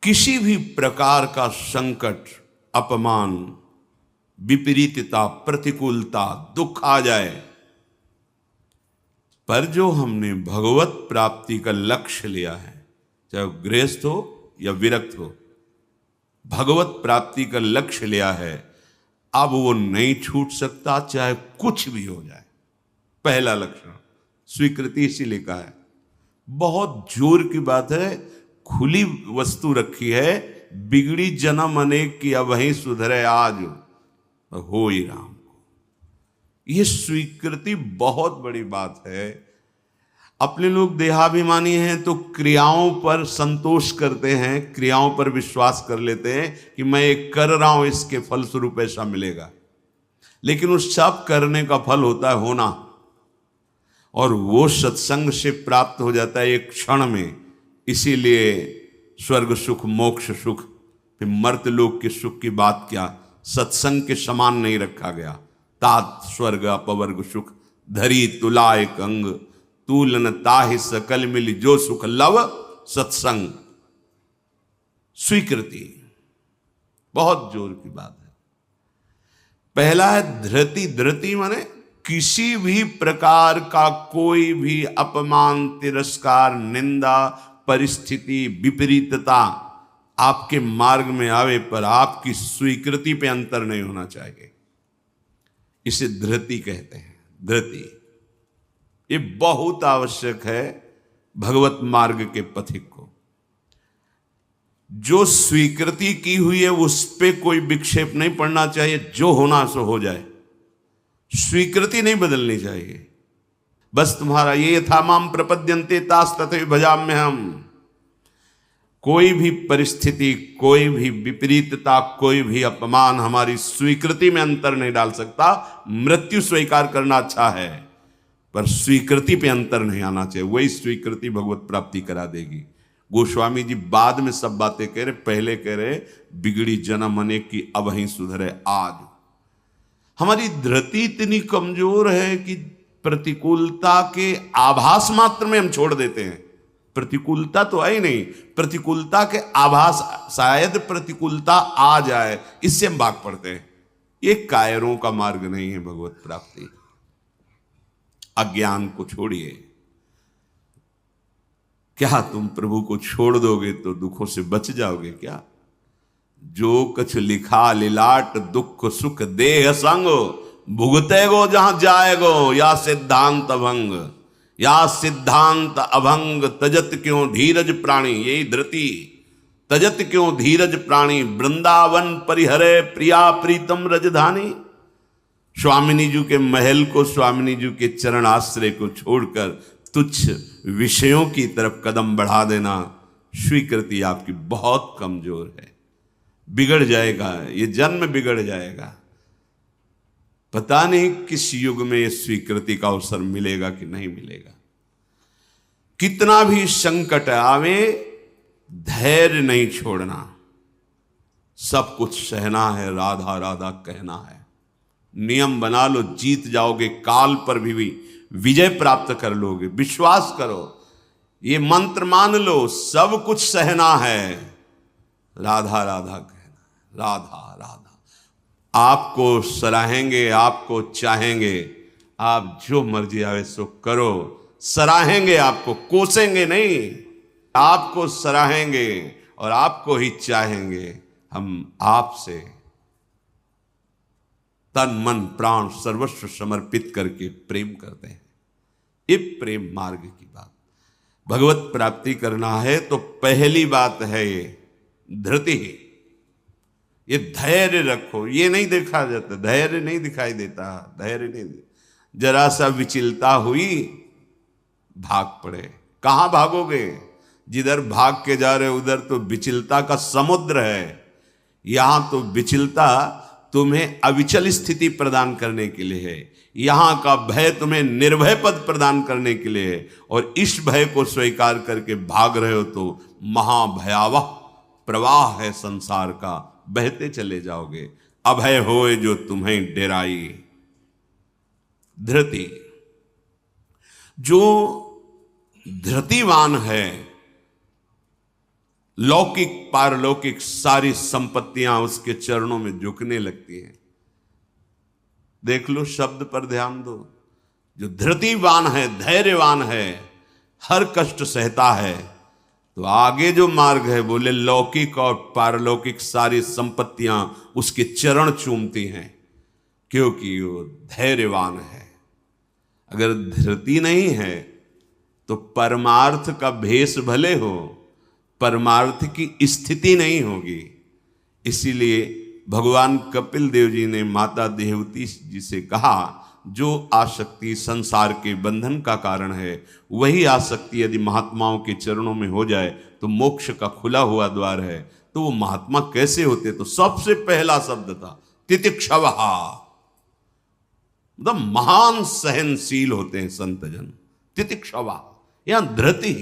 किसी भी प्रकार का संकट, अपमान, विपरीतता, प्रतिकूलता, दुख आ जाए, पर जो हमने भगवत प्राप्ति का लक्ष्य लिया है, चाहे वो गृहस्थ हो या विरक्त हो, भगवत प्राप्ति का लक्ष्य लिया है, अब वो नहीं छूट सकता, चाहे कुछ भी हो जाए। पहला लक्षण स्वीकृति इसीलिए कहा है। बहुत जोर की बात है, खुली वस्तु रखी है, बिगड़ी जन्म अनेक की अब वहीं सुधरे आज हो ही राम को। यह स्वीकृति बहुत बड़ी बात है। अपने लोग देहाभिमानी हैं तो क्रियाओं पर संतोष करते हैं, क्रियाओं पर विश्वास कर लेते हैं कि मैं एक कर रहा हूं, इसके फलस्वरूप ऐसा मिलेगा। लेकिन उस सब करने का फल होता है होना, और वो सत्संग से प्राप्त हो जाता है एक क्षण में। इसीलिए स्वर्ग सुख, मोक्ष सुख, फिर मर्त्यलोक के सुख की बात क्या, सत्संग के समान नहीं रखा गया। तात स्वर्ग अपवर्ग सुख, धरी तुला एक अंग, तूलन ताहि सकल मिल जो सुख लव सत्संग। स्वीकृति बहुत जोर की बात है। पहला है धृति। धृति माने किसी भी प्रकार का कोई भी अपमान, तिरस्कार, निंदा, परिस्थिति, विपरीतता आपके मार्ग में आवे पर आपकी स्वीकृति पे अंतर नहीं होना चाहिए। इसे धृति कहते हैं। धृति ये बहुत आवश्यक है भगवत मार्ग के पथिक को। जो स्वीकृति की हुई है उस पे कोई विक्षेप नहीं पड़ना चाहिए, जो होना सो हो जाए। स्वीकृति नहीं बदलनी चाहिए। बस तुम्हारा ये यथा माम प्रपद्यन्ते तास तथैव भजाम्य हम। कोई भी परिस्थिति, कोई भी विपरीतता, कोई भी अपमान हमारी स्वीकृति में अंतर नहीं डाल सकता। मृत्यु स्वीकार करना अच्छा है, पर स्वीकृति पे अंतर नहीं आना चाहिए। वही स्वीकृति भगवत प्राप्ति करा देगी। गोस्वामी जी बाद में सब बातें कह रहे, पहले कह रहे बिगड़ी जन्म अनेक की अब वहीं सुधरे आज। हमारी धृति इतनी कमजोर है कि प्रतिकूलता के आभास मात्र में हम छोड़ देते हैं। प्रतिकूलता तो आई नहीं, प्रतिकूलता के आभास, शायद प्रतिकूलता आ जाए, इससे हम भाग पड़ते हैं। ये कायरों का मार्ग नहीं है भगवत प्राप्ति। अज्ञान को छोड़िए। क्या तुम प्रभु को छोड़ दोगे तो दुखों से बच जाओगे क्या? जो कछ लिखा लिलाट दुख सुख देह संग, भुगते गो जहां जाएगो या सिद्धांत अभंग। या सिद्धांत अभंग तजत क्यों धीरज प्राणी, यही धृति। तजत क्यों धीरज प्राणी, वृंदावन परिहरे प्रिया प्रीतम रजधानी। स्वामिनी जी के महल को, स्वामिनी जी के चरण आश्रय को छोड़कर तुच्छ विषयों की तरफ कदम बढ़ा देना, स्वीकृति आपकी बहुत कमजोर है। बिगड़ जाएगा, ये जन्म बिगड़ जाएगा। पता नहीं किस युग में ये स्वीकृति का अवसर मिलेगा कि नहीं मिलेगा। कितना भी संकट आवे, धैर्य नहीं छोड़ना। सब कुछ सहना है, राधा राधा कहना है। नियम बना लो, जीत जाओगे। काल पर भी विजय प्राप्त कर लोगे। विश्वास करो, ये मंत्र मान लो, सब कुछ सहना है, राधा राधा कहना। राधा राधा आपको सराहेंगे, आपको चाहेंगे। आप जो मर्जी आवे सो करो। सराहेंगे आपको, कोसेंगे नहीं। आपको सराहेंगे और आपको ही चाहेंगे। हम आपसे तन मन प्राण सर्वस्व समर्पित करके प्रेम करते हैं। ये प्रेम मार्ग की बात। भगवत प्राप्ति करना है तो पहली बात है ये धृति। ये धैर्य रखो। ये नहीं देखा जाता, धैर्य नहीं दिखाई देता। धैर्य नहीं, जरा सा विचलता हुई भाग पड़े। कहां भागोगे? जिधर भाग के जा रहे उधर तो विचलता का समुद्र है। यहां तो विचलता तुम्हें अविचल स्थिति प्रदान करने के लिए है। यहां का भय तुम्हें निर्भय पद प्रदान करने के लिए है। और इस भय को स्वीकार करके भाग रहे हो तो महाभयावह प्रवाह है संसार का, बहते चले जाओगे। अभय होए जो तुम्हें डेराई। धृति, जो धृतिवान है लौकिक पारलौकिक सारी संपत्तियां उसके चरणों में झुकने लगती हैं। देख लो, शब्द पर ध्यान दो। जो धृतिवान है, धैर्यवान है, हर कष्ट सहता है, तो आगे जो मार्ग है बोले लौकिक और पारलौकिक सारी संपत्तियां उसके चरण चूमती हैं, क्योंकि वो धैर्यवान है। अगर धृति नहीं है तो परमार्थ का भेष भले हो, परमार्थ की स्थिति नहीं होगी। इसीलिए भगवान कपिल देव जी ने माता देवती जी से कहा, जो आसक्ति संसार के बंधन का कारण है, वही आसक्ति यदि महात्माओं के चरणों में हो जाए तो मोक्ष का खुला हुआ द्वार है। तो वो महात्मा कैसे होते? तो सबसे पहला शब्द था तितिक्षवहा, मतलब महान सहनशील होते हैं संत जन। तितिक्षवा या धृति,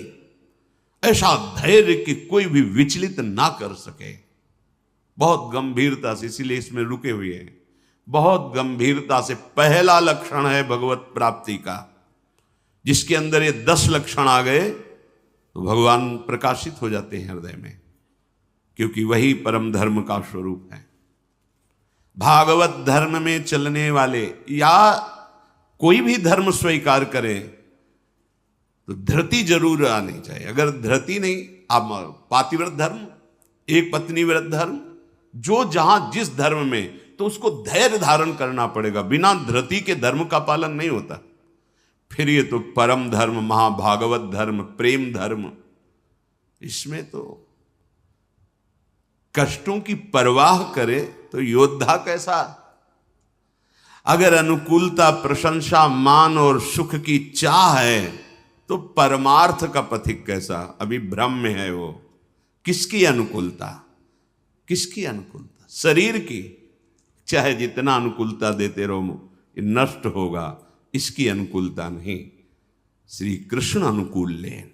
ऐसा धैर्य कि कोई भी विचलित ना कर सके, बहुत गंभीरता से, इसीलिए इसमें रुके हुए हैं। बहुत गंभीरता से पहला लक्षण है भगवत प्राप्ति का। जिसके अंदर ये 10 लक्षण आ गए तो भगवान प्रकाशित हो जाते हैं हृदय में, क्योंकि वही परम धर्म का स्वरूप है। भागवत धर्म में चलने वाले या कोई भी धर्म स्वीकार करें तो धृति जरूर आनी चाहिए। अगर धृति नहीं, आप पातिव्रत धर्म, एक पत्नी व्रत धर्म, जो जहां जिस धर्म में, तो उसको धैर्य धारण करना पड़ेगा। बिना धृति के धर्म का पालन नहीं होता। फिर ये तो परम धर्म, महाभागवत धर्म, प्रेम धर्म, इसमें तो कष्टों की परवाह करे तो योद्धा कैसा। अगर अनुकूलता, प्रशंसा, मान और सुख की चाह है तो परमार्थ का पथिक कैसा। अभी भ्रम में है वो। किसकी अनुकूलता? किसकी अनुकूलता? शरीर की। चाहे जितना अनुकूलता देते रहो, ये नष्ट होगा। इसकी अनुकूलता नहीं। श्री कृष्ण अनुकूल लें।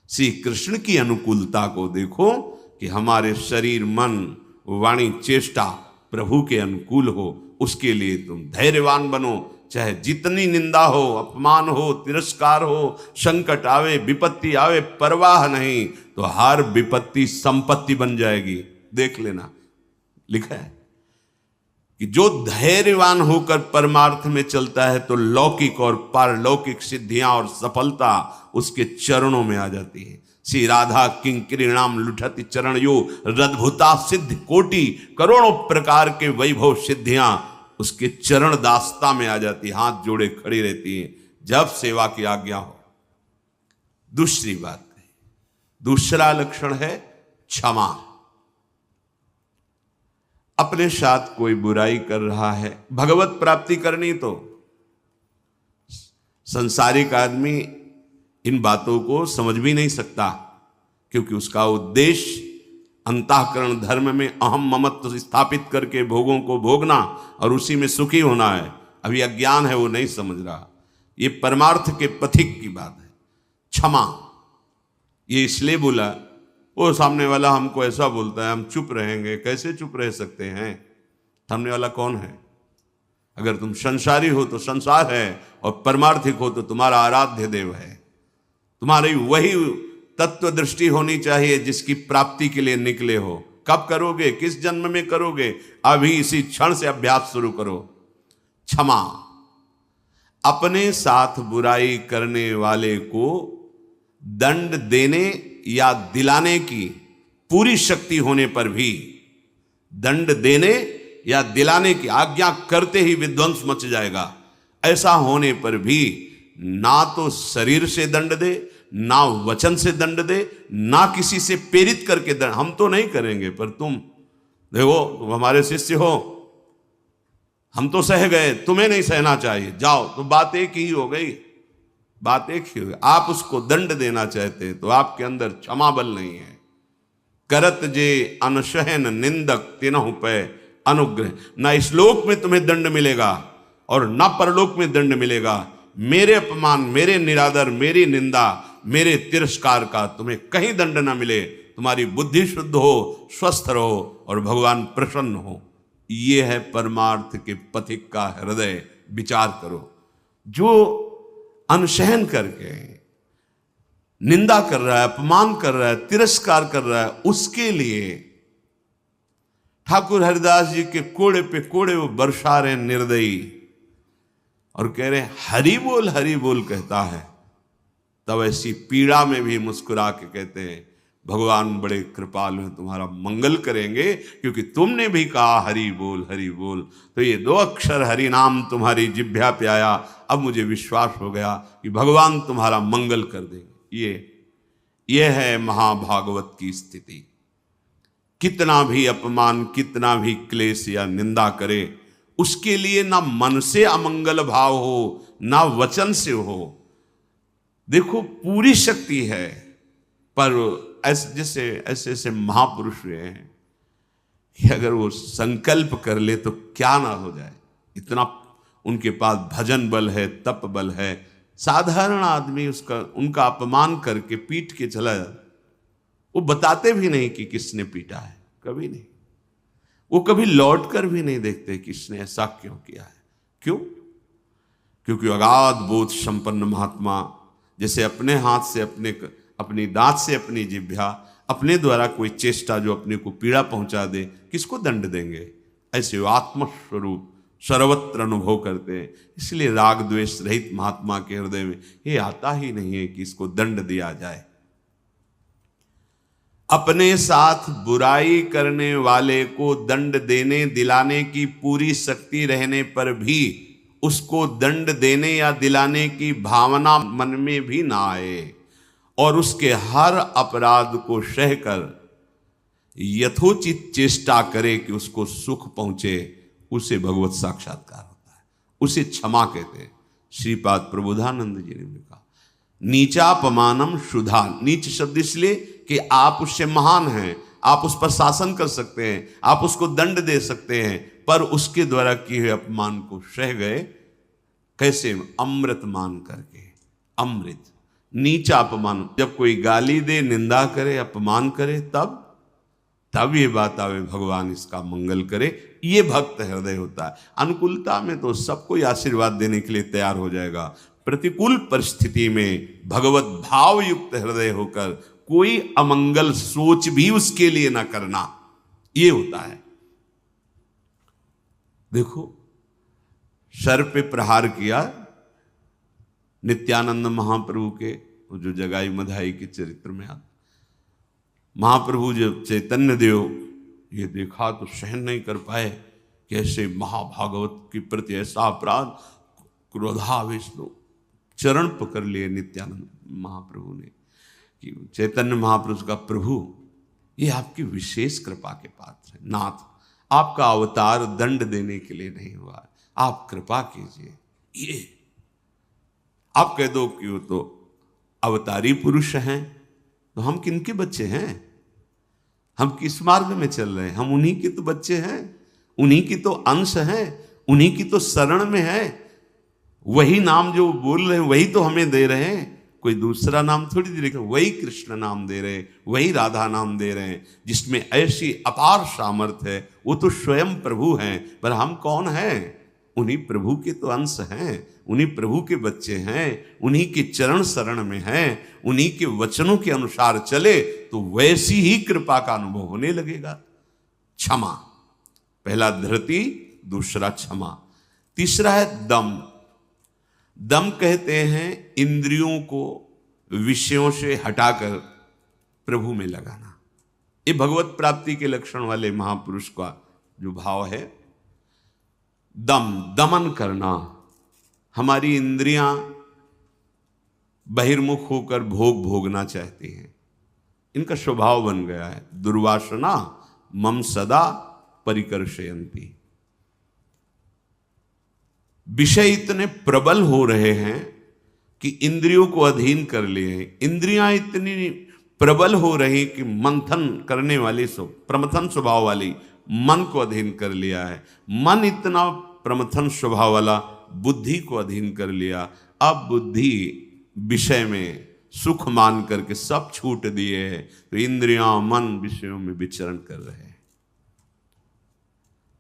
श्री कृष्ण की अनुकूलता को देखो कि हमारे शरीर, मन, वाणी, चेष्टा प्रभु के अनुकूल हो। उसके लिए तुम धैर्यवान बनो। चाहे जितनी निंदा हो, अपमान हो, तिरस्कार हो, संकट आवे, विपत्ति आवे, परवाह नहीं। तो हर विपत्ति संपत्ति बन जाएगी। देख लेना, लिखा है कि जो धैर्यवान होकर परमार्थ में चलता है तो लौकिक और पारलौकिक सिद्धियां और सफलता उसके चरणों में आ जाती है। श्री राधा किंकरीणाम लुठति चरण यो रद्भुता सिद्ध कोटि, करोड़ों प्रकार के वैभव सिद्धियां उसके चरण दास्ता में आ जाती, हाथ जोड़े खड़ी रहती हैं जब सेवा की आज्ञा हो। दूसरी बात है, दूसरा लक्षण है क्षमा। अपने साथ कोई बुराई कर रहा है, भगवत प्राप्ति करनी तो संसारिक आदमी इन बातों को समझ भी नहीं सकता, क्योंकि उसका उद्देश्य अंतःकरण धर्म में अहम ममत्व स्थापित करके भोगों को भोगना और उसी में सुखी होना है। अभी अज्ञान है, वो नहीं समझ रहा। ये परमार्थ के पथिक की बात है। क्षमा, ये इसलिए बोला, वो सामने वाला हमको ऐसा बोलता है, हम चुप रहेंगे। कैसे चुप रह सकते हैं? सामने वाला कौन है? अगर तुम संसारी हो तो संसार है, और परमार्थिक हो तो तुम्हारा आराध्य देव है। तुम्हारी वही तत्व दृष्टि होनी चाहिए जिसकी प्राप्ति के लिए निकले हो। कब करोगे? किस जन्म में करोगे? अभी इसी क्षण से अभ्यास शुरू करो। क्षमा, अपने साथ बुराई करने वाले को दंड देने या दिलाने की पूरी शक्ति होने पर भी, दंड देने या दिलाने की आज्ञा करते ही विध्वंस मच जाएगा, ऐसा होने पर भी ना तो शरीर से दंड दे, ना वचन से दंड दे, ना किसी से प्रेरित करके दंड। हम तो नहीं करेंगे, पर तुम देखो, तुम हमारे शिष्य हो, हम तो सह गए, तुम्हें नहीं सहना चाहिए, जाओ। तो बात एक ही हो गई, बात एक ही हो गई। आप उसको दंड देना चाहते तो आपके अंदर क्षमा बल नहीं है। करत जे अनशहन निंदक तिनहु पे अनुग्रह, ना इस लोक में तुम्हें दंड मिलेगा और ना परलोक में दंड मिलेगा। मेरे अपमान, मेरे निरादर, मेरी निंदा, मेरे तिरस्कार का तुम्हें कहीं दंड ना मिले। तुम्हारी बुद्धि शुद्ध हो, स्वस्थ रहो और भगवान प्रसन्न हो। ये है परमार्थ के पथिक का हृदय। विचार करो, जो अनशहन करके निंदा कर रहा है, अपमान कर रहा है, तिरस्कार कर रहा है, उसके लिए ठाकुर हरिदास जी के कोड़े पे कोड़े वो बरसा रहे निर्दयी और कह रहे हरि बोल कहता है। तब ऐसी पीड़ा में भी मुस्कुरा के कहते हैं भगवान बड़े कृपालु हैं, तुम्हारा मंगल करेंगे, क्योंकि तुमने भी कहा हरि बोल। तो ये 2 अक्षर हरि नाम तुम्हारी जिह्वा पे आया, अब मुझे विश्वास हो गया कि भगवान तुम्हारा मंगल कर देंगे। ये है महाभागवत की स्थिति। कितना भी अपमान, कितना भी क्लेश या निंदा करे, उसके लिए ना मन से अमंगल भाव हो, ना वचन से हो। देखो पूरी शक्ति है, पर ऐसे महापुरुष हुए हैं कि अगर वो संकल्प कर ले तो क्या ना हो जाए। इतना उनके पास भजन बल है, तप बल है। साधारण आदमी उनका अपमान करके पीट के चला जाता, वो बताते भी नहीं कि किसने पीटा है, कभी नहीं। वो कभी लौट कर भी नहीं देखते किसने ऐसा क्यों किया है। क्यों? क्योंकि अगाध बोध संपन्न महात्मा जैसे अपने हाथ से अपनी दांत से अपनी जिह्वा, अपने द्वारा कोई चेष्टा जो अपने को पीड़ा पहुंचा दे, किसको दंड देंगे? ऐसे आत्मस्वरूप सर्वत्र अनुभव करते हैं। इसलिए राग द्वेष रहित महात्मा के हृदय में ये आता ही नहीं है कि इसको दंड दिया जाए। अपने साथ बुराई करने वाले को दंड देने दिलाने की पूरी शक्ति रहने पर भी उसको दंड देने या दिलाने की भावना मन में भी ना आए और उसके हर अपराध को सहकर यथोचित चेष्टा करे कि उसको सुख पहुंचे, उसे भगवत साक्षात्कार होता है, उसे क्षमा कहते हैं। श्रीपाद प्रबोधानंद जी ने कहा नीचापमानम शुद्धा। नीच शब्द इसलिए कि आप उससे महान हैं, आप उस पर शासन कर सकते हैं, आप उसको दंड दे सकते हैं, पर उसके द्वारा किए हुए अपमान को सह गए। कैसे? अमृत मान करके। अमृत नीचा अपमान, जब कोई गाली दे, निंदा करे, अपमान करे, तब ये बात आवे भगवान इसका मंगल करे। ये भक्त हृदय होता है। अनुकूलता में तो सबको आशीर्वाद देने के लिए तैयार हो जाएगा। प्रतिकूल परिस्थिति में भगवत भाव युक्त हृदय होकर कोई अमंगल सोच भी उसके लिए ना करना, ये होता है। देखो सर पे प्रहार किया नित्यानंद महाप्रभु के, जो जगाई मधाई के चरित्र में आता, महाप्रभु जब चैतन्य देव ये देखा तो सहन नहीं कर पाए कि ऐसे महाभागवत के प्रति ऐसा अपराध, क्रोधावेश लो, चरण पकड़ लिए नित्यानंद महाप्रभु ने कि चैतन्य महापुरुष का प्रभु ये आपकी विशेष कृपा के पात्र है। नाथ, आपका अवतार दंड देने के लिए नहीं हुआ, आप कृपा कीजिए। ये आप कह दो कि वो तो अवतारी पुरुष हैं, तो हम किनके बच्चे हैं? हम किस मार्ग में चल रहे हैं? हम उन्हीं के तो बच्चे हैं, उन्हीं की तो अंश हैं, उन्हीं की तो शरण में है। वही नाम जो बोल रहे हैं वही तो हमें दे रहे हैं, कोई दूसरा नाम थोड़ी दे रहे। वही कृष्ण नाम दे रहे हैं, वही राधा नाम दे रहे हैं, जिसमें ऐसी अपार सामर्थ्य है। वो तो स्वयं प्रभु हैं, पर हम कौन हैं? उन्हीं प्रभु के तो अंश हैं, उन्हीं प्रभु के बच्चे हैं, उन्हीं के चरण शरण में हैं, उन्हीं के वचनों के अनुसार चले तो वैसी ही कृपा का अनुभव होने लगेगा। क्षमा, पहला धृति, दूसरा क्षमा, तीसरा है दम। दम कहते हैं इंद्रियों को विषयों से हटाकर प्रभु में लगाना। ये भगवत प्राप्ति के लक्षण वाले महापुरुष का जो भाव है। दम, दमन करना। हमारी इंद्रियां बहिर्मुख होकर भोग भोगना चाहती हैं, इनका स्वभाव बन गया है। दुर्वासना मम सदा परिकर्षयन्ति। विषय इतने प्रबल हो रहे हैं कि इंद्रियों को अधीन कर लिए हैं। इंद्रियां इतनी प्रबल हो रही कि मंथन करने वाली प्रमथन स्वभाव वाली मन को अधीन कर लिया है। मन इतना प्रमथन स्वभाव वाला बुद्धि को अधीन कर लिया। अब बुद्धि विषय में सुख मान करके सब छूट दिए हैं, तो इंद्रियां मन विषयों में विचरण कर रहे हैं।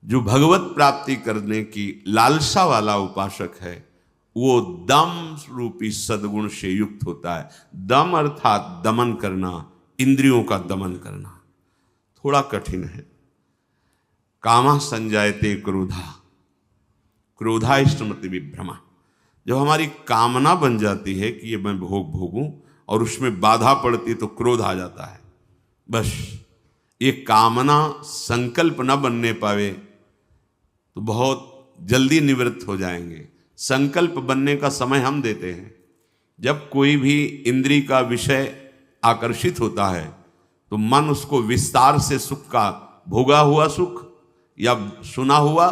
जो भगवत प्राप्ति करने की लालसा वाला उपासक है, वो दम रूपी सद्गुण से युक्त होता है। दम अर्थात दमन करना, इंद्रियों का दमन करना थोड़ा कठिन है। कामा संजायते क्रोधा, क्रोधा स्मृति विभ्रमा। जब हमारी कामना बन जाती है कि ये मैं भोग भोगूं और उसमें बाधा पड़ती है तो क्रोध आ जाता है। बस ये कामना संकल्प न बनने पावे तो बहुत जल्दी निवृत्त हो जाएंगे। संकल्प बनने का समय हम देते हैं। जब कोई भी इंद्री का विषय आकर्षित होता है तो मन उसको विस्तार से सुख का, भोगा हुआ सुख या सुना हुआ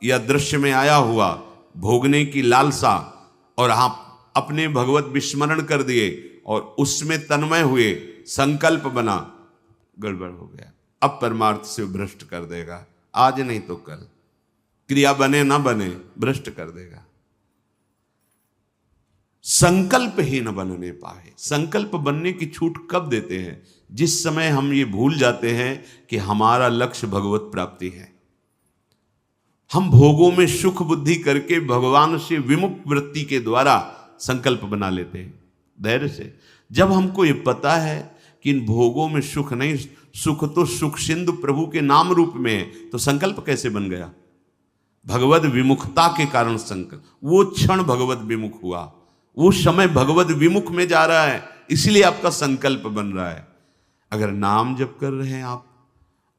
या दृश्य में आया हुआ भोगने की लालसा, और आप अपने भगवत विस्मरण कर दिए और उसमें तन्मय हुए, संकल्प बना, गड़बड़ हो गया। अब परमार्थ से भ्रष्ट कर देगा, आज नहीं तो कल। क्रिया बने ना बने भ्रष्ट कर देगा। संकल्प ही न बनने पाए। संकल्प बनने की छूट कब देते हैं? जिस समय हम ये भूल जाते हैं कि हमारा लक्ष्य भगवत प्राप्ति है। हम भोगों में सुख बुद्धि करके भगवान से विमुख वृत्ति के द्वारा संकल्प बना लेते हैं धैर्य से। जब हमको ये पता है कि इन भोगों में सुख नहीं, सुख तो सुख सिंधु प्रभु के नाम रूप में है, तो संकल्प कैसे बन गया? भगवत विमुखता के कारण संकल्प। वो क्षण भगवत विमुख हुआ, वो समय भगवत विमुख में जा रहा है, इसलिए आपका संकल्प बन रहा है। अगर नाम जप कर रहे हैं आप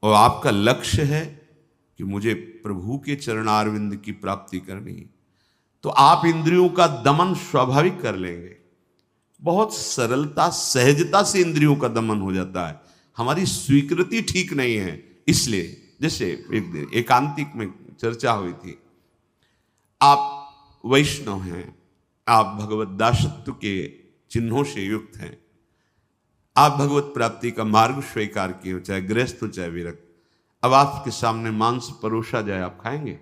और आपका लक्ष्य है कि मुझे प्रभु के चरणारविंद की प्राप्ति करनी, तो आप इंद्रियों का दमन स्वाभाविक कर लेंगे। बहुत सरलता सहजता से इंद्रियों का दमन हो जाता है। हमारी स्वीकृति ठीक नहीं है, इसलिए जैसे एक दिन एकांतिक में चर्चा हुई थी, आप वैष्णव हैं, आप भगवत दासत्व के चिन्हों से युक्त हैं, आप भगवत प्राप्ति का मार्ग स्वीकार किए हो, चाहे गृहस्थ हो चाहे विरक्त। अब आपके सामने मांस परोसा जाए, आप खाएंगे?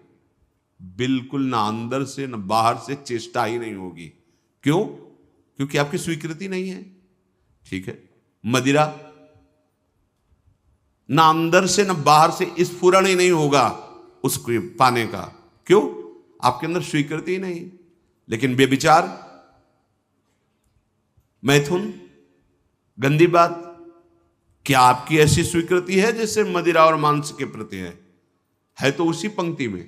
बिल्कुल ना, अंदर से ना बाहर से चेष्टा ही नहीं होगी। क्यों? क्योंकि आपकी स्वीकृति नहीं है। ठीक है, मदिरा ना अंदर से ना बाहर से स्फुरण ही नहीं होगा उसको पाने का। क्यों? आपके अंदर स्वीकृति ही नहीं। लेकिन बेविचार, मैथुन, गंदी बात, क्या आपकी ऐसी स्वीकृति है जैसे मदिरा और मांस के प्रति है तो उसी पंक्ति में,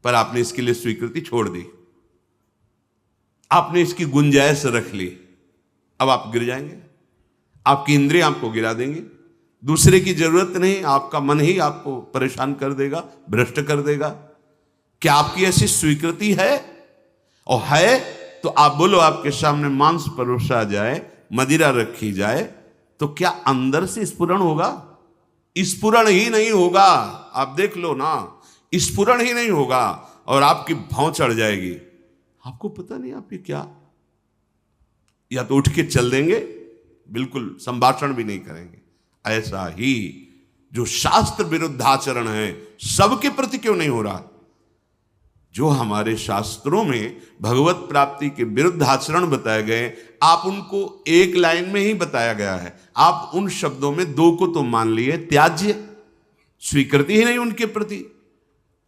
पर आपने इसके लिए स्वीकृति छोड़ दी, आपने इसकी गुंजाइश रख ली। अब आप गिर जाएंगे, आपकी इंद्रियां आपको गिरा देंगी। दूसरे की जरूरत नहीं, आपका मन ही आपको परेशान कर देगा, भ्रष्ट कर देगा। क्या आपकी ऐसी स्वीकृति है? और है तो आप बोलो, आपके सामने मांस परोसा जाए, मदिरा रखी जाए, तो क्या अंदर से स्फुरण होगा? स्फुरण ही नहीं होगा। आप देख लो ना, स्फुरण ही नहीं होगा और आपकी भौं चढ़ जाएगी। आपको पता नहीं आप ये क्या, या तो उठ के चल देंगे, बिल्कुल संभाषण भी नहीं करेंगे। ऐसा ही जो शास्त्र विरुद्ध आचरण है, सबके प्रति क्यों नहीं हो रहा? जो हमारे शास्त्रों में भगवत प्राप्ति के विरुद्ध आचरण बताए गए, आप उनको एक लाइन में ही बताया गया है। आप उन शब्दों में दो को तो मान लिए, त्याज्य, स्वीकृति ही नहीं उनके प्रति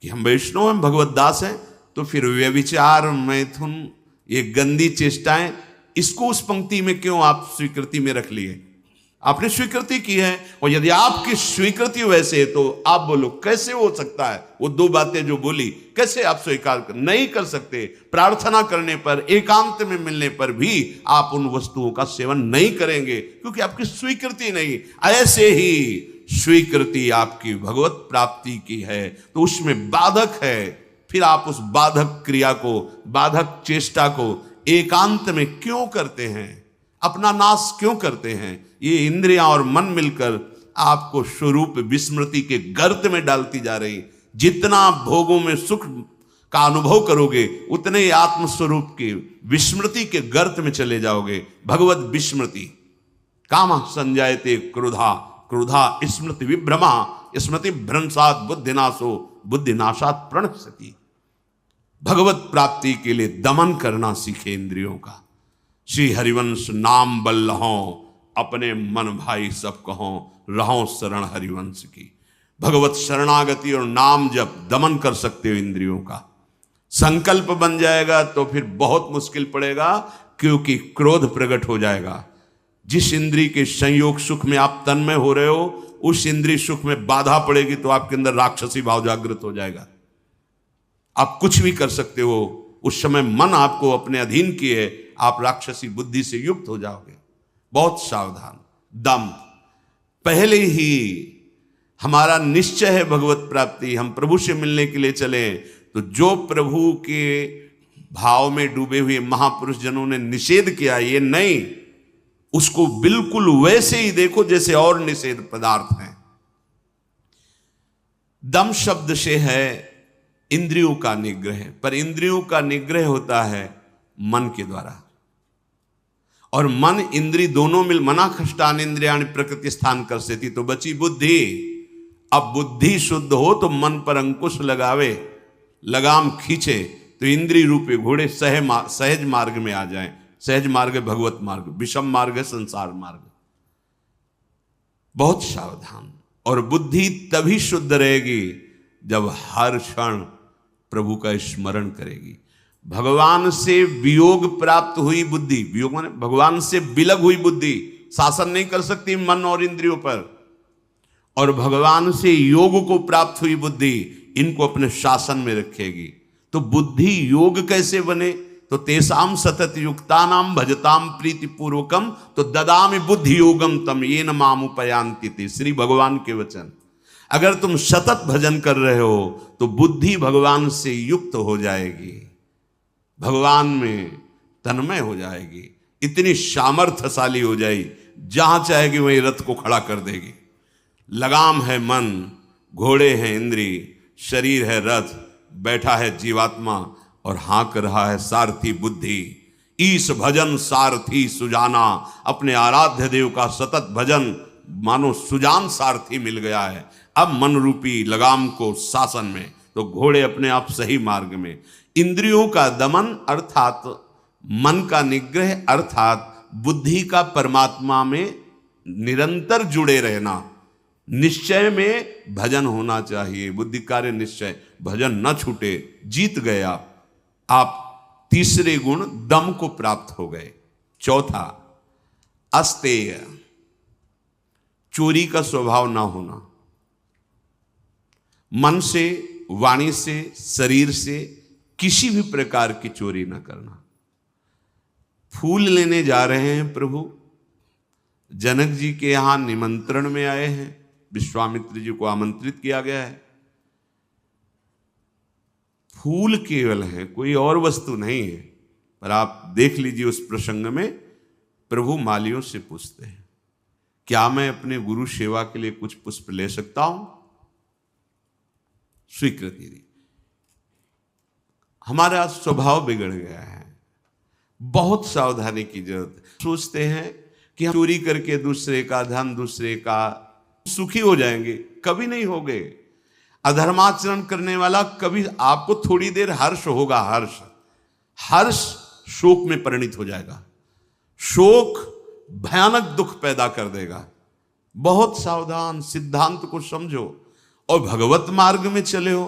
कि हम वैष्णव हैं, भगवत दास हैं। तो फिर व्यभिचार, मैथुन, ये गंदी चेष्टाएं, इसको उस पंक्ति में क्यों आप स्वीकृति में रख लिए? आपने स्वीकृति की है, और यदि आपकी स्वीकृति वैसे है तो आप बोलो कैसे हो सकता है? वो दो बातें जो बोली कैसे आप स्वीकार नहीं कर सकते? प्रार्थना करने पर, एकांत में मिलने पर भी आप उन वस्तुओं का सेवन नहीं करेंगे क्योंकि आपकी स्वीकृति नहीं। ऐसे ही स्वीकृति आपकी भगवत प्राप्ति की है तो उसमें बाधक है, फिर आप उस बाधक क्रिया को, बाधक चेष्टा को एकांत में क्यों करते हैं? अपना नाश क्यों करते हैं? ये इंद्रियां और मन मिलकर आपको स्वरूप विस्मृति के गर्त में डालती जा रही। जितना भोगों में सुख का अनुभव करोगे, उतने ही आत्मस्वरूप की विस्मृति के गर्त में चले जाओगे। भगवत विस्मृति। कामा संजायते क्रोधा, क्रोधा स्मृति विभ्रमा, स्मृति भ्रंशात बुद्धिनाशो, बुद्धिनाशात प्रणश्यति। भगवत प्राप्ति के लिए दमन करना सीखे इंद्रियों का। श्री हरिवंश नाम बल लहों, अपने मन भाई सब कहों, रहों शरण हरिवंश की। भगवत शरणागति और नाम जप दमन कर सकते हो इंद्रियों का। संकल्प बन जाएगा तो फिर बहुत मुश्किल पड़ेगा, क्योंकि क्रोध प्रकट हो जाएगा। जिस इंद्री के संयोग सुख में आप तन्मय हो रहे हो, उस इंद्री सुख में बाधा पड़ेगी तो आपके अंदर राक्षसी भाव जागृत हो जाएगा। आप कुछ भी कर सकते हो, उस समय मन आपको अपने अधीन किए, आप राक्षसी बुद्धि से युक्त हो जाओगे। बहुत सावधान। दम, पहले ही हमारा निश्चय है भगवत प्राप्ति, हम प्रभु से मिलने के लिए चले, तो जो प्रभु के भाव में डूबे हुए महापुरुष जनों ने निषेध किया, ये नहीं, उसको बिल्कुल वैसे ही देखो जैसे और निषेध पदार्थ हैं। दम शब्द से है इंद्रियों का निग्रह, पर इंद्रियों का निग्रह होता है मन के द्वारा, और मन इंद्री दोनों मिल मना खष्टान इंद्रियाणि प्रकृति स्थान कर सेती, तो बची बुद्धि। अब बुद्धि शुद्ध हो तो मन पर अंकुश लगावे, लगाम खींचे, तो इंद्रिय रूपी घोड़े सहज मार्ग में आ जाएं। सहज मार्ग है भगवत मार्ग, विषम मार्ग है संसार मार्ग। बहुत सावधान। और बुद्धि तभी शुद्ध रहेगी जब हर क्षण प्रभु का स्मरण करेगी। भगवान से वियोग प्राप्त हुई बुद्धि, वियोग माने भगवान से विलग हुई बुद्धि शासन नहीं कर सकती मन और इंद्रियों पर, और भगवान से योग को प्राप्त हुई बुद्धि इनको अपने शासन में रखेगी। तो बुद्धि योग कैसे बने? तो तेसाम सतत युक्तानाम भजताम प्रीति पूर्वकम तो ददामि बुद्धि योगम तम येन माम उपयांति ते। श्री भगवान के वचन। अगर तुम सतत भजन कर रहे हो तो बुद्धि भगवान से युक्त हो जाएगी, भगवान में तन्मय हो जाएगी, इतनी सामर्थ्यशाली हो जाएगी, जहां चाहेगी वहीं रथ को खड़ा कर देगी। लगाम है मन, घोड़े हैं इंद्री, शरीर है रथ, बैठा है जीवात्मा और हाँक रहा है सारथी बुद्धि। ईश भजन सारथी सुजाना, अपने आराध्य देव का सतत भजन मानो सुजान सारथी मिल गया है। अब मन रूपी लगाम को शासन में, तो घोड़े अपने आप सही मार्ग में। इंद्रियों का दमन अर्थात मन का निग्रह, अर्थात बुद्धि का परमात्मा में निरंतर जुड़े रहना। निश्चय में भजन होना चाहिए, बुद्धि कार्य निश्चय, भजन न छूटे। जीत गए आप तीसरे गुण दम को प्राप्त हो गए। चौथा अस्तेय, चोरी का स्वभाव ना होना। मन से, वाणी से, शरीर से किसी भी प्रकार की चोरी ना करना। फूल लेने जा रहे हैं प्रभु, जनक जी के यहां निमंत्रण में आए हैं, विश्वामित्र जी को आमंत्रित किया गया है। फूल केवल है, कोई और वस्तु नहीं है। पर आप देख लीजिए उस प्रसंग में प्रभु मालियों से पूछते हैं, क्या मैं अपने गुरु सेवा के लिए कुछ पुष्प ले सकता हूं? स्वीकृति दी। हमारा स्वभाव बिगड़ गया है, बहुत सावधानी की जरूरत है। सोचते हैं कि हम चोरी करके दूसरे का धन, दूसरे का सुखी हो जाएंगे, कभी नहीं होगे। अधर्माचरण करने वाला कभी, आपको थोड़ी देर हर्ष होगा, हर्ष शोक में परिणित हो जाएगा, शोक भयानक दुख पैदा कर देगा। बहुत सावधान, सिद्धांत को समझो और भगवत मार्ग में चले हो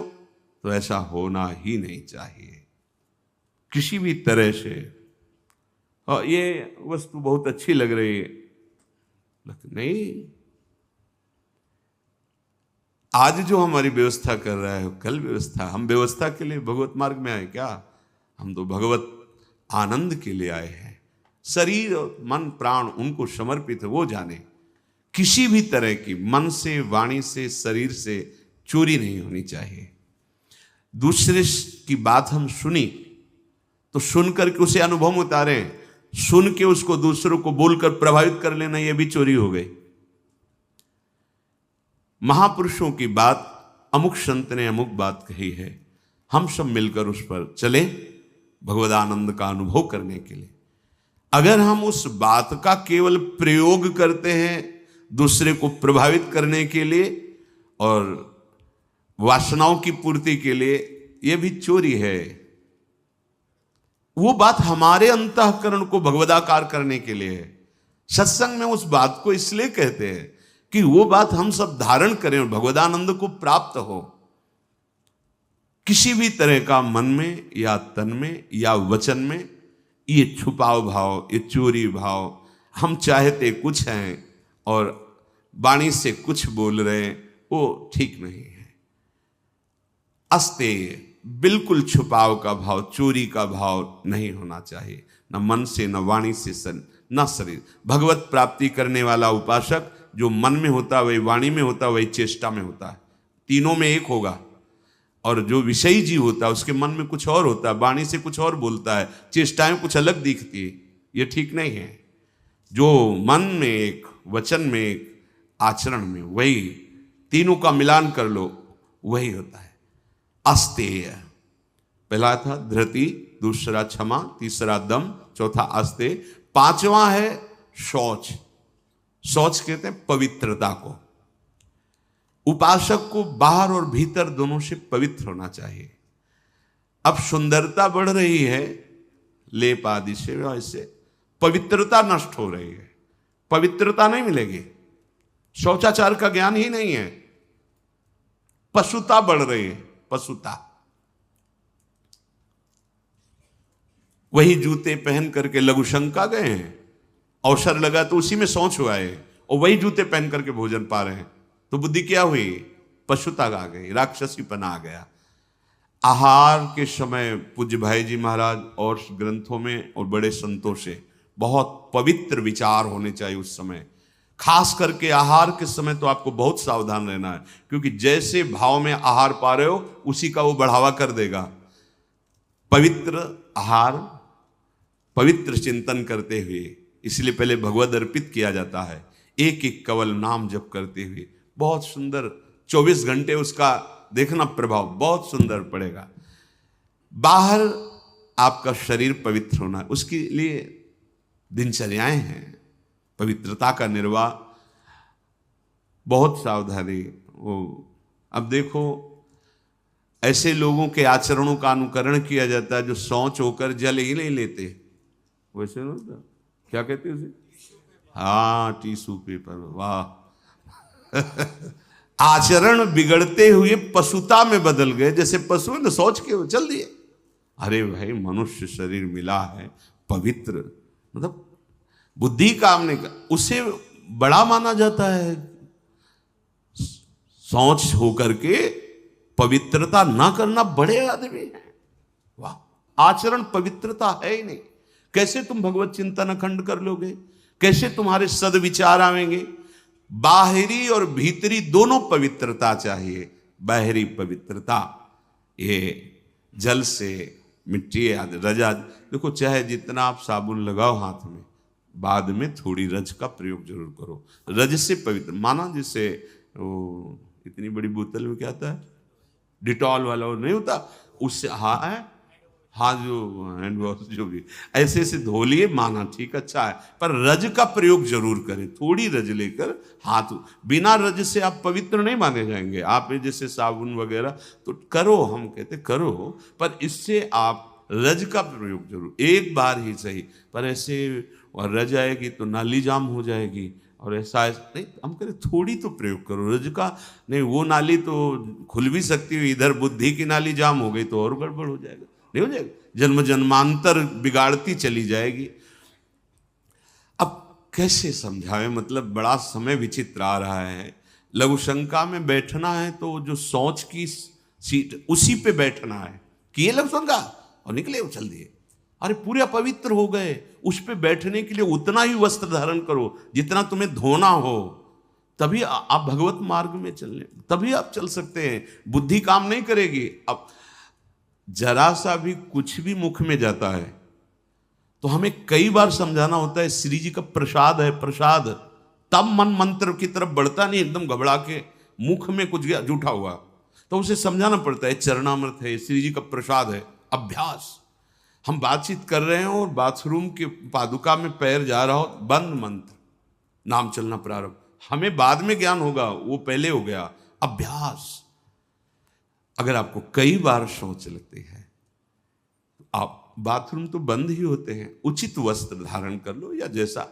तो ऐसा होना ही नहीं चाहिए किसी भी तरह से। और ये वस्तु बहुत अच्छी लग रही है, लेकिन नहीं, आज जो हमारी व्यवस्था कर रहा है कल व्यवस्था, हम व्यवस्था के लिए भगवत मार्ग में आए क्या? हम तो भगवत आनंद के लिए आए हैं। शरीर और मन प्राण उनको समर्पित है, वो जाने। किसी भी तरह की मन से, वाणी से, शरीर से चोरी नहीं होनी चाहिए। दूसरे की बात हम सुनी तो सुन करके उसे अनुभव उतारे, सुन के उसको दूसरों को बोलकर प्रभावित कर लेना, यह भी चोरी हो गई। महापुरुषों की बात, अमुक संत ने अमुक बात कही है, हम सब मिलकर उस पर चले भगवदानंद का अनुभव करने के लिए। अगर हम उस बात का केवल प्रयोग करते हैं दूसरे को प्रभावित करने के लिए और वासनाओं की पूर्ति के लिए, यह भी चोरी है। वो बात हमारे अंतःकरण को भगवदाकार करने के लिए है। सत्संग में उस बात को इसलिए कहते हैं कि वो बात हम सब धारण करें और भगवदानंद को प्राप्त हो। किसी भी तरह का मन में या तन में या वचन में ये छुपाव भाव, ये चोरी भाव, हम चाहते कुछ हैं और वाणी से कुछ बोल रहे हैं, वो ठीक नहीं है। अस्तेय, बिल्कुल छुपाव का भाव, चोरी का भाव नहीं होना चाहिए, न मन से, न वाणी से, न शरीर। भगवत प्राप्ति करने वाला उपासक जो मन में होता है वही वाणी में होता है, वही चेष्टा में होता है, तीनों में एक होगा। और जो विषयी जीव होता है उसके मन में कुछ और होता है, वाणी से कुछ और बोलता है, चेष्टाएं कुछ अलग दिखती है, ये ठीक नहीं है। जो मन में एक, वचन में एक, आचरण में, वही तीनों का मिलान कर लो, वही होता है अस्तेय। पहला था धृति, दूसरा क्षमा, तीसरा दम, चौथा अस्तेय, पांचवा है शौच। शौच कहते हैं पवित्रता को। उपासक को बाहर और भीतर दोनों से पवित्र होना चाहिए। अब सुंदरता बढ़ रही है लेप आदि से, वैसे पवित्रता नष्ट हो रही है, पवित्रता नहीं मिलेगी, शौचाचार का ज्ञान ही नहीं है, पशुता बढ़ रही है, पशुता। वही जूते पहन करके लघुशंका गए हैं, अवसर लगा तो उसी में शौच हुआ है, और वही जूते पहन करके भोजन पा रहे हैं, तो बुद्धि क्या हुई? पशुता आ गई, राक्षसीपना आ गया। आहार के समय पूज्य भाई जी महाराज और ग्रंथों में और बड़े संतों से बहुत पवित्र विचार होने चाहिए उस समय। खास करके आहार के समय तो आपको बहुत सावधान रहना है, क्योंकि जैसे भाव में आहार पा रहे हो उसी का वो बढ़ावा कर देगा। पवित्र आहार, पवित्र चिंतन करते हुए, इसलिए पहले भगवद अर्पित किया जाता है, एक एक कवल नाम जप करते हुए। बहुत सुंदर 24 घंटे उसका देखना प्रभाव बहुत सुंदर पड़ेगा। बाहर आपका शरीर पवित्र होना है, उसके लिए दिनचर्याएं हैं, पवित्रता का निर्वाह, बहुत सावधानी। वो अब देखो ऐसे लोगों के आचरणों का अनुकरण किया जाता है जो शौच होकर जल ही नहीं लेते, वैसे ना क्या कहते हैं उसे, हाँ टिश्यू पेपर, वाह। आचरण बिगड़ते हुए पशुता में बदल गए, जैसे पशु ने सोच के चल दिए। अरे भाई मनुष्य शरीर मिला है पवित्र, मतलब बुद्धि काम नहीं कर, उसे बड़ा माना जाता है। सोच होकर के पवित्रता ना करना बड़े आदमी हैं, वाह। आचरण पवित्रता है ही नहीं, कैसे तुम भगवत चिंतन अखंड कर लोगे, कैसे तुम्हारे सदविचार आवेंगे? बाहरी और भीतरी दोनों पवित्रता चाहिए। बाहरी पवित्रता ये जल से, मिट्टी आदि, रजा, देखो चाहे जितना आप साबुन लगाओ हाथ में, बाद में थोड़ी रज का प्रयोग जरूर करो। रज से पवित्र माना, जैसे वो इतनी बड़ी बोतल में क्या आता है, डिटॉल वाला वो नहीं होता, उससे हाँ जो हैंड वॉश जो भी ऐसे से धो लिए, माना ठीक अच्छा है, पर रज का प्रयोग जरूर करें। थोड़ी रज लेकर हाथ, बिना रज से आप पवित्र नहीं माने जाएंगे। आप जैसे साबुन वगैरह तो करो, हम कहते करो, पर इससे आप रज का प्रयोग जरूर, एक बार ही सही, पर ऐसे और रज आएगी तो नाली जाम हो जाएगी, और ऐसा नहीं, हम कहते थोड़ी तो प्रयोग करो रज का। नहीं, वो नाली तो खुल भी सकती है, इधर बुद्धि की नाली जाम हो गई तो और गड़बड़ हो जाएगा, नहीं हो जाएगा, जन्म जन्मांतर बिगाड़ती चली जाएगी। अब कैसे समझावे, मतलब बड़ा समय विचित्र आ रहा है। लघुशंका में बैठना है तो जो सोच की सीट उसी पे बैठना है, किए लघुशंका और निकले उछल दिए, अरे पूरे अपवित्र हो गए। उस पे बैठने के लिए उतना ही वस्त्र धारण करो जितना तुम्हें धोना हो, तभी आप भगवत मार्ग में चलने, तभी आप चल सकते हैं। बुद्धि काम नहीं करेगी। अब जरा सा भी कुछ भी मुख में जाता है तो हमें कई बार समझाना होता है, श्री जी का प्रसाद है, प्रसाद, तब मन मंत्र की तरफ बढ़ता नहीं, एकदम घबरा के मुख में कुछ गया जूठा हुआ तो उसे समझाना पड़ता है, चरणामृत है, श्री जी का प्रसाद है। अभ्यास, हम बातचीत कर रहे हैं और बाथरूम के पादुका में पैर जा रहा हो, बंद मंत्र, नाम चलना प्रारंभ, हमें बाद में ज्ञान होगा, वो पहले हो गया। अभ्यास। अगर आपको कई बार शौच लगती है, आप बाथरूम तो बंद ही होते हैं, उचित वस्त्र धारण कर लो, या जैसा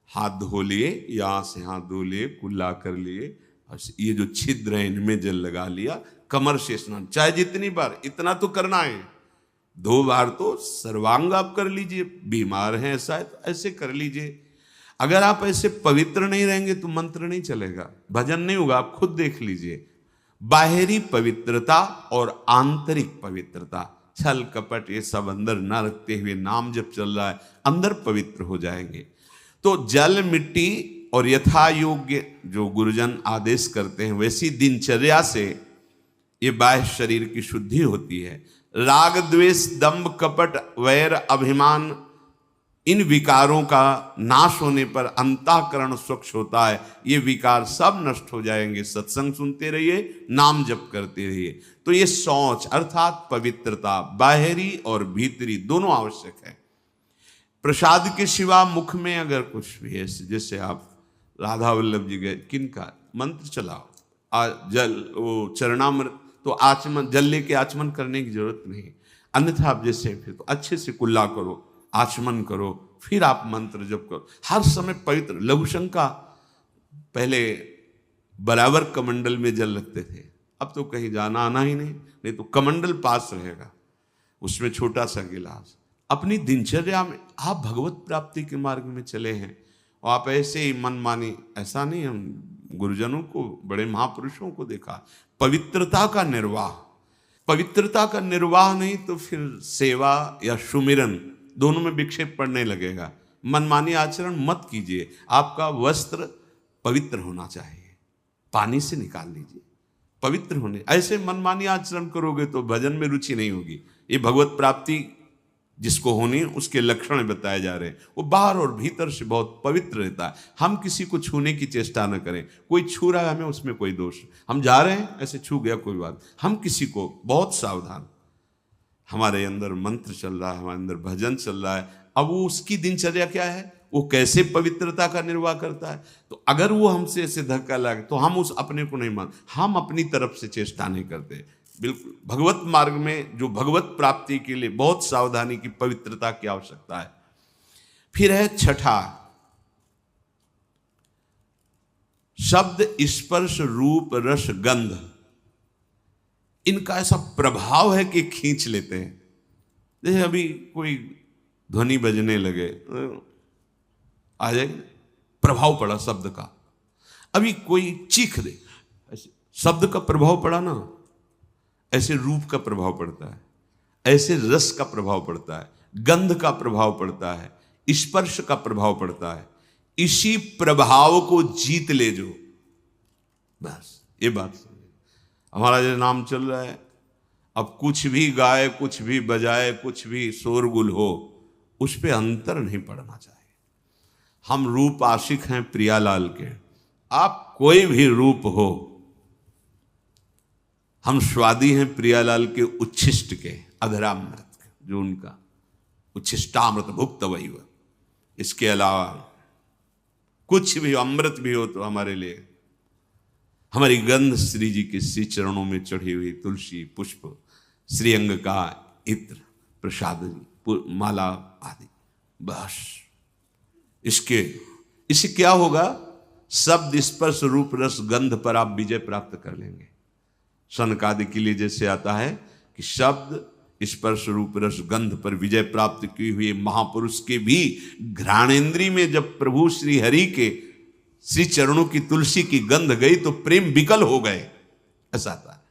हाथ धो लिए, यहाँ से हाथ धो लिए, कुल्ला कर लिए, और ये जो छिद्र है इनमें जल लगा लिया, कमर से स्नान, चाहे जितनी बार, इतना तो करना है। 2 बार तो सर्वांग आप कर लीजिए, बीमार हैं ऐसा है तो ऐसे कर लीजिए। अगर आप ऐसे पवित्र नहीं रहेंगे तो मंत्र नहीं चलेगा, भजन नहीं होगा। आप खुद देख लीजिए, बाहरी पवित्रता और आंतरिक पवित्रता, छल कपट ये सब अंदर ना रखते हुए नाम जब चल रहा है, अंदर पवित्र हो जाएंगे। तो जल मिट्टी और यथा योग्य जो गुरुजन आदेश करते हैं वैसी दिनचर्या से ये बाह्य शरीर की शुद्धि होती है। राग द्वेष दंभ कपट वैर अभिमान इन विकारों का नाश होने पर अंतःकरण स्वच्छ होता है। ये विकार सब नष्ट हो जाएंगे। सत्संग सुनते रहिए, नाम जप करते रहिए। तो ये शौच अर्थात पवित्रता बाहरी और भीतरी दोनों आवश्यक है। प्रसाद के सिवा मुख में अगर कुछ भी है, जैसे आप राधा वल्लभ जी गए, किनका मंत्र चलाओ, जल वो चरणामृत, तो आचमन जल लेके आचमन करने की जरूरत नहीं। अन्यथा आप जैसे फिर तो अच्छे से कुल्ला करो, आचमन करो, फिर आप मंत्र जप करो। हर समय पवित्र। लघुशंका पहले बराबर कमंडल में जल रखते थे, अब तो कहीं जाना आना ही नहीं तो कमंडल पास रहेगा, उसमें छोटा सा गिलास। अपनी दिनचर्या में आप भगवत प्राप्ति के मार्ग में चले हैं और आप ऐसे ही मनमानी, ऐसा नहीं। हम गुरुजनों को, बड़े महापुरुषों को देखा, पवित्रता का निर्वाह, पवित्रता का निर्वाह नहीं तो फिर सेवा या सुमिरन दोनों में विक्षेप पड़ने लगेगा। मनमानी आचरण मत कीजिए। आपका वस्त्र पवित्र होना चाहिए, पानी से निकाल लीजिए, पवित्र होने। ऐसे मनमानी आचरण करोगे तो भजन में रुचि नहीं होगी। ये भगवत प्राप्ति जिसको होनी उसके लक्षण बताए जा रहे हैं। वो बाहर और भीतर से बहुत पवित्र रहता है। हम किसी को छूने की चेष्टा न करें। कोई छू रहा है हमें, उसमें कोई दोष, हम जा रहे हैं ऐसे छू गया कोई बात, हम किसी को बहुत सावधान। हमारे अंदर मंत्र चल रहा है, हमारे अंदर भजन चल रहा है। अब वो उसकी दिनचर्या क्या है, वो कैसे पवित्रता का निर्वाह करता है। तो अगर वो हमसे ऐसे धक्का लगे तो हम उस अपने को नहीं मान, हम अपनी तरफ से चेष्टा नहीं करते। बिल्कुल भगवत मार्ग में जो भगवत प्राप्ति के लिए बहुत सावधानी की, पवित्रता की आवश्यकता है। फिर है छठा, शब्द स्पर्श रूप रस गंध, इनका ऐसा प्रभाव है कि खींच लेते हैं। जैसे अभी कोई ध्वनि बजने लगे, आ जाएगा, प्रभाव पड़ा शब्द का। अभी कोई चीख दे, ऐसे शब्द का प्रभाव पड़ा ना, ऐसे रूप का प्रभाव पड़ता है, ऐसे रस का प्रभाव पड़ता है, गंध का प्रभाव पड़ता है, स्पर्श का प्रभाव पड़ता है। इसी प्रभाव को जीत ले जो, बस ये बात समझे। हमारा जो नाम चल रहा है, अब कुछ भी गाए, कुछ भी बजाए, कुछ भी शोरगुल हो, उस पे अंतर नहीं पड़ना चाहिए। हम रूप आशिक हैं प्रियालाल के, आप कोई भी रूप हो, हम स्वादी हैं प्रियालाल के उच्छिष्ट के, अधरामृत के, जो उनका उच्छिष्टामृत भुक्त वही वह। इसके अलावा कुछ भी अमृत भी हो तो हमारे लिए, हमारी गंध श्री जी के श्री चरणों में चढ़ी हुई तुलसी पुष्प, श्रीअंग का इत्र, प्रसाद माला आदि, बस। इससे क्या होगा, शब्द स्पर्श रूप रस गंध पर आप विजय प्राप्त कर लेंगे। सनकादि के लिए जैसे आता है कि शब्द स्पर्श रूप रस गंध पर विजय प्राप्त किए हुए महापुरुष के भी घ्राणेन्द्री में जब प्रभु श्री हरि के श्री चरणों की तुलसी की गंध गई तो प्रेम विकल हो गए, ऐसा था।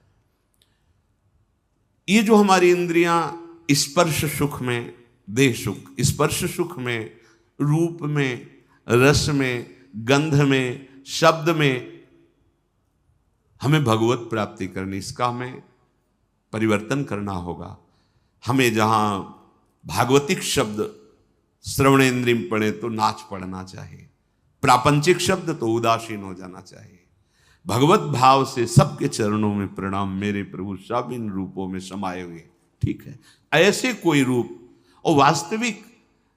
ये जो हमारी इंद्रियां स्पर्श सुख में, देह सुख, स्पर्श सुख में, रूप में, रस में, गंध में, शब्द में हमें भगवत प्राप्ति करनी, इसका हमें परिवर्तन करना होगा। हमें जहां भागवतिक शब्द श्रवणेन्द्रिय में पड़े तो नाच पड़ना चाहिए, प्रापंचिक शब्द तो उदासीन हो जाना चाहिए। भगवत भाव से सबके चरणों में प्रणाम, मेरे प्रभु सब इन रूपों में समाये हुए, ठीक है। ऐसे कोई रूप, और वास्तविक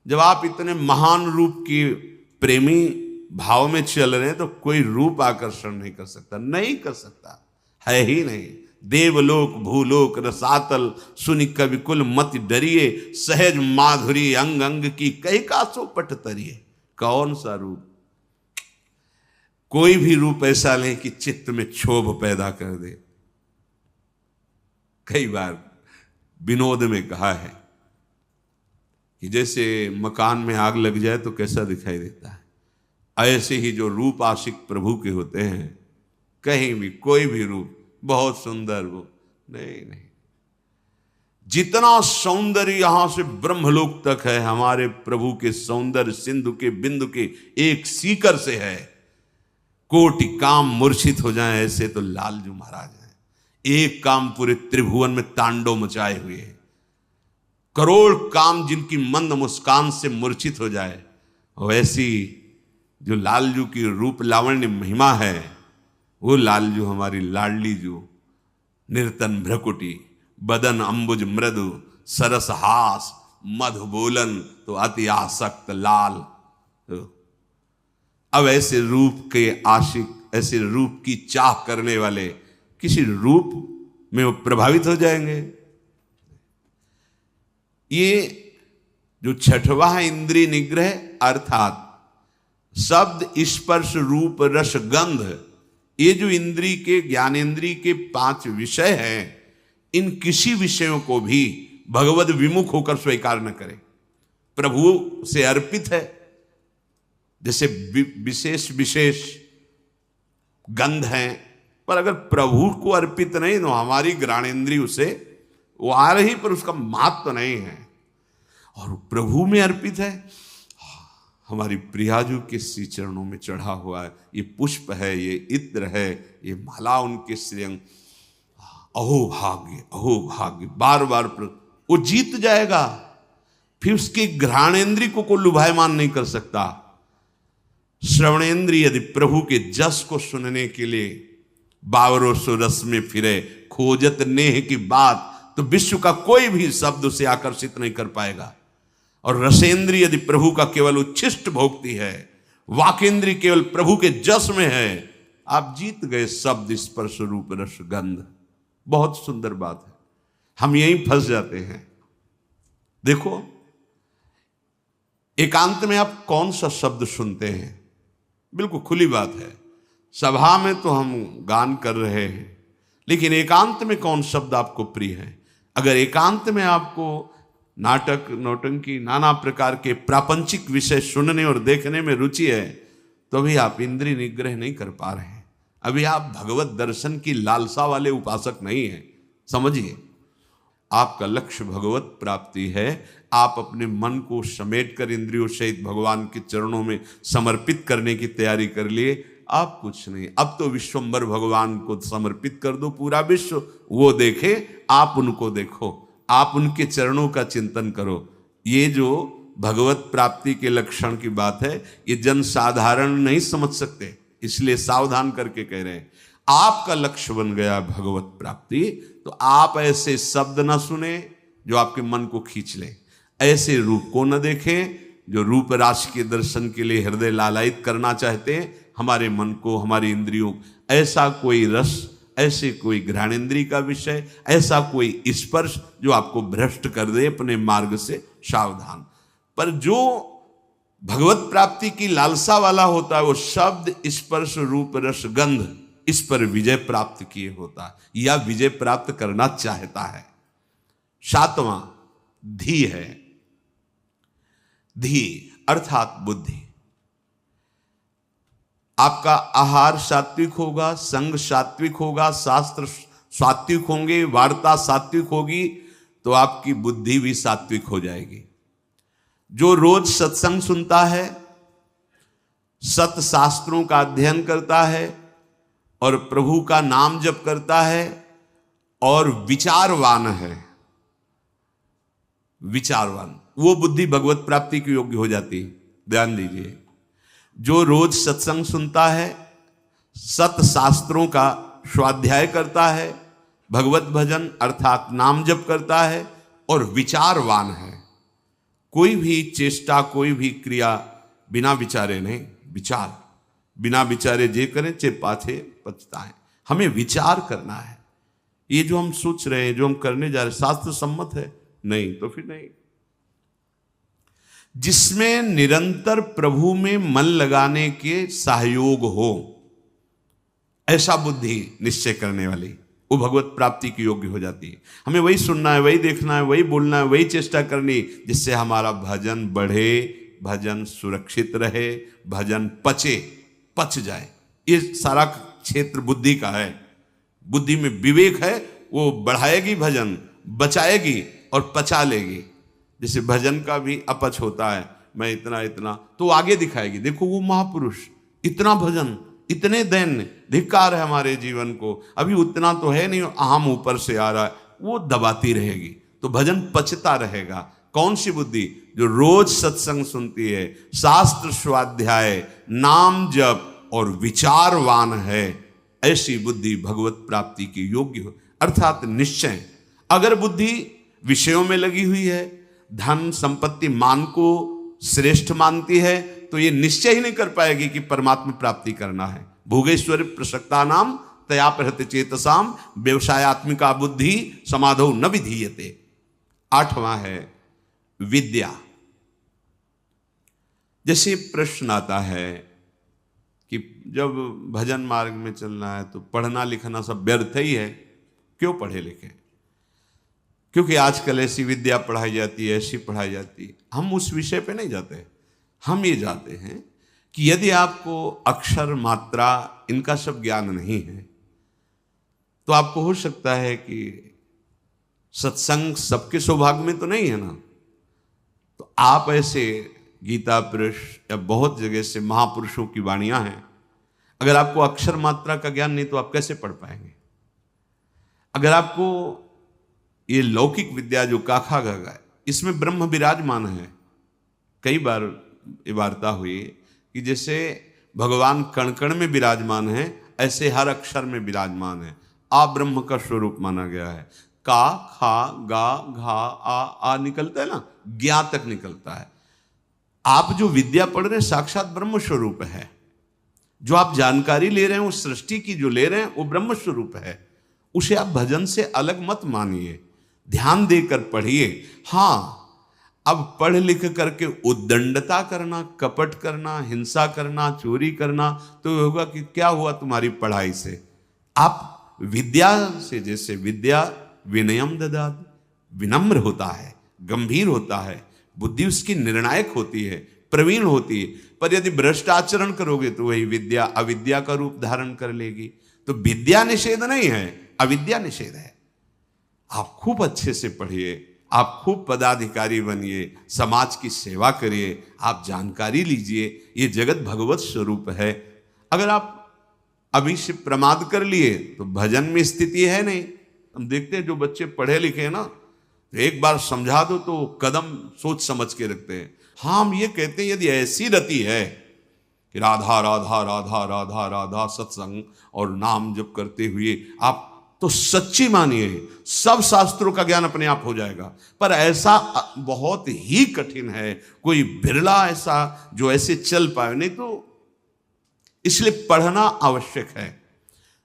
जब आप इतने महान रूप के प्रेमी भाव में चल रहे हैं तो कोई रूप आकर्षण नहीं कर सकता, नहीं कर सकता, है ही नहीं। देवलोक भूलोक रसातल सुनि कवि कुल मत डरिए, सहज माधुरी अंग अंग की कई का सो पट तरिए। कौन सा रूप, कोई भी रूप ऐसा लें कि चित्त में क्षोभ पैदा कर दे। कई बार विनोद में कहा है कि जैसे मकान में आग लग जाए तो कैसा दिखाई देता है, ऐसे ही जो रूप आशिक प्रभु के होते हैं, कहीं भी कोई भी रूप बहुत सुंदर वो नहीं। जितना सौंदर्य यहां से ब्रह्मलोक तक है, हमारे प्रभु के सौंदर्य सिंधु के बिंदु के एक सीकर से है। कोटि काम मूर्छित हो जाए ऐसे तो लालजू महाराज हैं। एक काम पूरे त्रिभुवन में तांडव मचाए हुए है। करोड़ काम जिनकी मंद मुस्कान से मूर्छित हो जाए, वैसी जो लालजू की रूप लावण्य महिमा है, वो लालजू हमारी लाडली जू, निर्तन भ्रकुटी, बदन अंबुज मृदु, सरस हास, मधु बोलन तो अति आसक्त लाल। अब ऐसे रूप के आशिक, ऐसे रूप की चाह करने वाले किसी रूप में वो प्रभावित हो जाएंगे। ये जो छठवां है इंद्रिय निग्रह, अर्थात शब्द स्पर्श रूप रस गंध, ये जो इंद्रिय के ज्ञानेन्द्रिय के 5 विषय हैं, इन किसी विषयों को भी भगवद विमुख होकर स्वीकार न करें। प्रभु से अर्पित है। जैसे विशेष विशेष गंध हैं, पर अगर प्रभु को अर्पित नहीं तो हमारी ज्ञानेन्द्रिय उसे वो आ रही, पर उसका महत्व तो नहीं है। और प्रभु में अर्पित है, हमारी प्रियाजू के श्री चरणों में चढ़ा हुआ है, ये पुष्प है, ये इत्र है, ये माला उनके श्रीअंग, अहो भाग्य, बार बार वो जीत जाएगा। फिर उसके घ्राणेन्द्रिय को लुभायमान नहीं कर सकता। श्रवणेन्द्रिय यदि प्रभु के जस को सुनने के लिए बावरों सो रस में फिरे, खोजत नेह की बात, तो विश्व का कोई भी शब्द उसे आकर्षित नहीं कर पाएगा। और रसेंद्रिय यदि प्रभु का केवल उच्छिष्ट भोगती है, वाकेंद्रिय केवल प्रभु के जस में है, आप जीत गए शब्द स्पर्श रूप रस गंध। बहुत सुंदर बात है, हम यहीं फंस जाते हैं। देखो, एकांत में आप कौन सा शब्द सुनते हैं? बिल्कुल खुली बात है, सभा में तो हम गान कर रहे हैं, लेकिन एकांत में कौन शब्द आपको प्रिय है? अगर एकांत में आपको नाटक, नौटंकी, नाना प्रकार के प्रापंचिक विषय सुनने और देखने में रुचि है, तो अभी आप इंद्रिय निग्रह नहीं कर पा रहे हैं। अभी आप भगवत दर्शन की लालसा वाले उपासक नहीं हैं। समझिए, आपका लक्ष्य भगवत प्राप्ति है। आप अपने मन को समेट कर इंद्रियों सहित भगवान के चरणों में समर्पित करने की तैयारी कर लिए। आप कुछ नहीं, अब तो विश्वम्भर भगवान को समर्पित कर दो। पूरा विश्व वो देखे, आप उनको देखो, आप उनके चरणों का चिंतन करो। ये जो भगवत प्राप्ति के लक्षण की बात है, ये जन साधारण नहीं समझ सकते, इसलिए सावधान करके कह रहे हैं। आपका लक्ष्य बन गया भगवत प्राप्ति, तो आप ऐसे शब्द न सुने जो आपके मन को खींच ले, ऐसे रूप को न देखें जो रूप राशि के दर्शन के लिए हृदय लालायित करना चाहते हैं हमारे मन को, हमारी इंद्रियों। ऐसा कोई रस, ऐसे कोई घ्राणेन्द्रिय का विषय, ऐसा कोई स्पर्श जो आपको भ्रष्ट कर दे अपने मार्ग से, सावधान। पर जो भगवत प्राप्ति की लालसा वाला होता है, वो शब्द स्पर्श रूप रस गंध इस पर विजय प्राप्त किए होता है या विजय प्राप्त करना चाहता है। 7वां धी है। धी अर्थात बुद्धि। आपका आहार सात्विक होगा, संग सात्विक होगा, शास्त्र सात्विक होंगे, वार्ता सात्विक होगी, तो आपकी बुद्धि भी सात्विक हो जाएगी। जो रोज सत्संग सुनता है, सत शास्त्रों का अध्ययन करता है और प्रभु का नाम जप करता है और विचारवान है, विचारवान, वो बुद्धि भगवत प्राप्ति के योग्य हो जाती है। ध्यान दीजिए, जो रोज सत्संग सुनता है, सत शास्त्रों का स्वाध्याय करता है, भगवत भजन अर्थात नाम जप करता है और विचारवान है, कोई भी चेष्टा, कोई भी क्रिया बिना विचारे नहीं, विचार बिना विचारे जे करें चे पाछे पछताएं। हमें विचार करना है। ये जो हम सोच रहे हैं, जो हम करने जा रहे हैं, शास्त्र सम्मत है? नहीं, तो फिर नहीं। जिसमें निरंतर प्रभु में मन लगाने के सहयोग हो, ऐसा बुद्धि निश्चय करने वाली, वो भगवत प्राप्ति की योग्य हो जाती है। हमें वही सुनना है, वही देखना है, वही बोलना है, वही चेष्टा करनी, जिससे हमारा भजन बढ़े, भजन सुरक्षित रहे, भजन पच जाए। ये सारा क्षेत्र बुद्धि का है। बुद्धि में विवेक है, वो बढ़ाएगी भजन, बचाएगी और पचा लेगी। जैसे भजन का भी अपच होता है, मैं इतना इतना, तो आगे दिखाएगी, देखो वो महापुरुष इतना भजन, इतने दैन्य, धिक्कार है हमारे जीवन को, अभी उतना तो है नहीं, आम ऊपर से आ रहा है, वो दबाती रहेगी, तो भजन पचता रहेगा। कौन सी बुद्धि? जो रोज सत्संग सुनती है, शास्त्र स्वाध्याय, नाम जप और विचारवान है, ऐसी बुद्धि भगवत प्राप्ति की योग्य हो, अर्थात निश्चय। अगर बुद्धि विषयों में लगी हुई है, धन संपत्ति मान को श्रेष्ठ मानती है, तो ये निश्चय ही नहीं कर पाएगी कि परमात्मा प्राप्ति करना है। भोगेश्वर प्रसक्ता नाम तया प्रहत चेतसाम व्यवसायत्मिका बुद्धि समाधौ न विधीयते। 8वां है विद्या। जैसे प्रश्न आता है कि जब भजन मार्ग में चलना है तो पढ़ना लिखना सब व्यर्थ ही है, क्यों पढ़े लिखे? क्योंकि आजकल ऐसी विद्या पढ़ाई जाती है, ऐसी पढ़ाई जाती है। हम उस विषय पे नहीं जाते, हम ये जाते हैं कि यदि आपको अक्षर मात्रा इनका सब ज्ञान नहीं है, तो आपको हो सकता है कि सत्संग सबके सौभाग्य में तो नहीं है ना, तो आप ऐसे गीता पुरुष या बहुत जगह से महापुरुषों की वाणियां हैं, अगर आपको अक्षर मात्रा का ज्ञान नहीं तो आप कैसे पढ़ पाएंगे? अगर आपको ये लौकिक विद्या जो काखा गगा है, इसमें ब्रह्म विराजमान है। कई बार ये वार्ता हुई कि जैसे भगवान कण कण में विराजमान है, ऐसे हर अक्षर में विराजमान है। आ ब्रह्म का स्वरूप माना गया है। का, खा, गा, घा, आ निकलता है ना, ज्ञा तक निकलता है। आप जो विद्या पढ़ रहे हैं साक्षात ब्रह्म स्वरूप है। जो आप जानकारी ले रहे हैं, उस सृष्टि की जो ले रहे हैं, वो ब्रह्म स्वरूप है। उसे आप भजन से अलग मत मानिए, ध्यान देकर पढ़िए। हाँ, अब पढ़ लिख करके उद्दंडता करना, कपट करना, हिंसा करना, चोरी करना, तो होगा कि क्या हुआ तुम्हारी पढ़ाई से? आप विद्या से, जैसे विद्या विनयम ददात, विनम्र होता है, गंभीर होता है, बुद्धि उसकी निर्णायक होती है, प्रवीण होती है। पर यदि भ्रष्ट आचरण करोगे तो वही विद्या अविद्या का रूप धारण कर लेगी। तो विद्या निषेध नहीं है, अविद्या निषेध है। आप खूब अच्छे से पढ़िए, आप खूब पदाधिकारी बनिए, समाज की सेवा करिए, आप जानकारी लीजिए, ये जगत भगवत स्वरूप है। अगर आप अभी से प्रमाद कर लिए तो भजन में स्थिति है नहीं। हम देखते हैं जो बच्चे पढ़े लिखे हैं ना, तो एक बार समझा दो तो कदम सोच समझ के रखते हैं। हाँ, हम ये कहते हैं यदि ऐसी रति है कि राधा राधा राधा राधा राधा सत्संग और नाम जप करते हुए आप तो सच्ची मानिए सब शास्त्रों का ज्ञान अपने आप हो जाएगा। पर ऐसा बहुत ही कठिन है, कोई बिरला ऐसा जो ऐसे चल पाए, नहीं तो इसलिए पढ़ना आवश्यक है।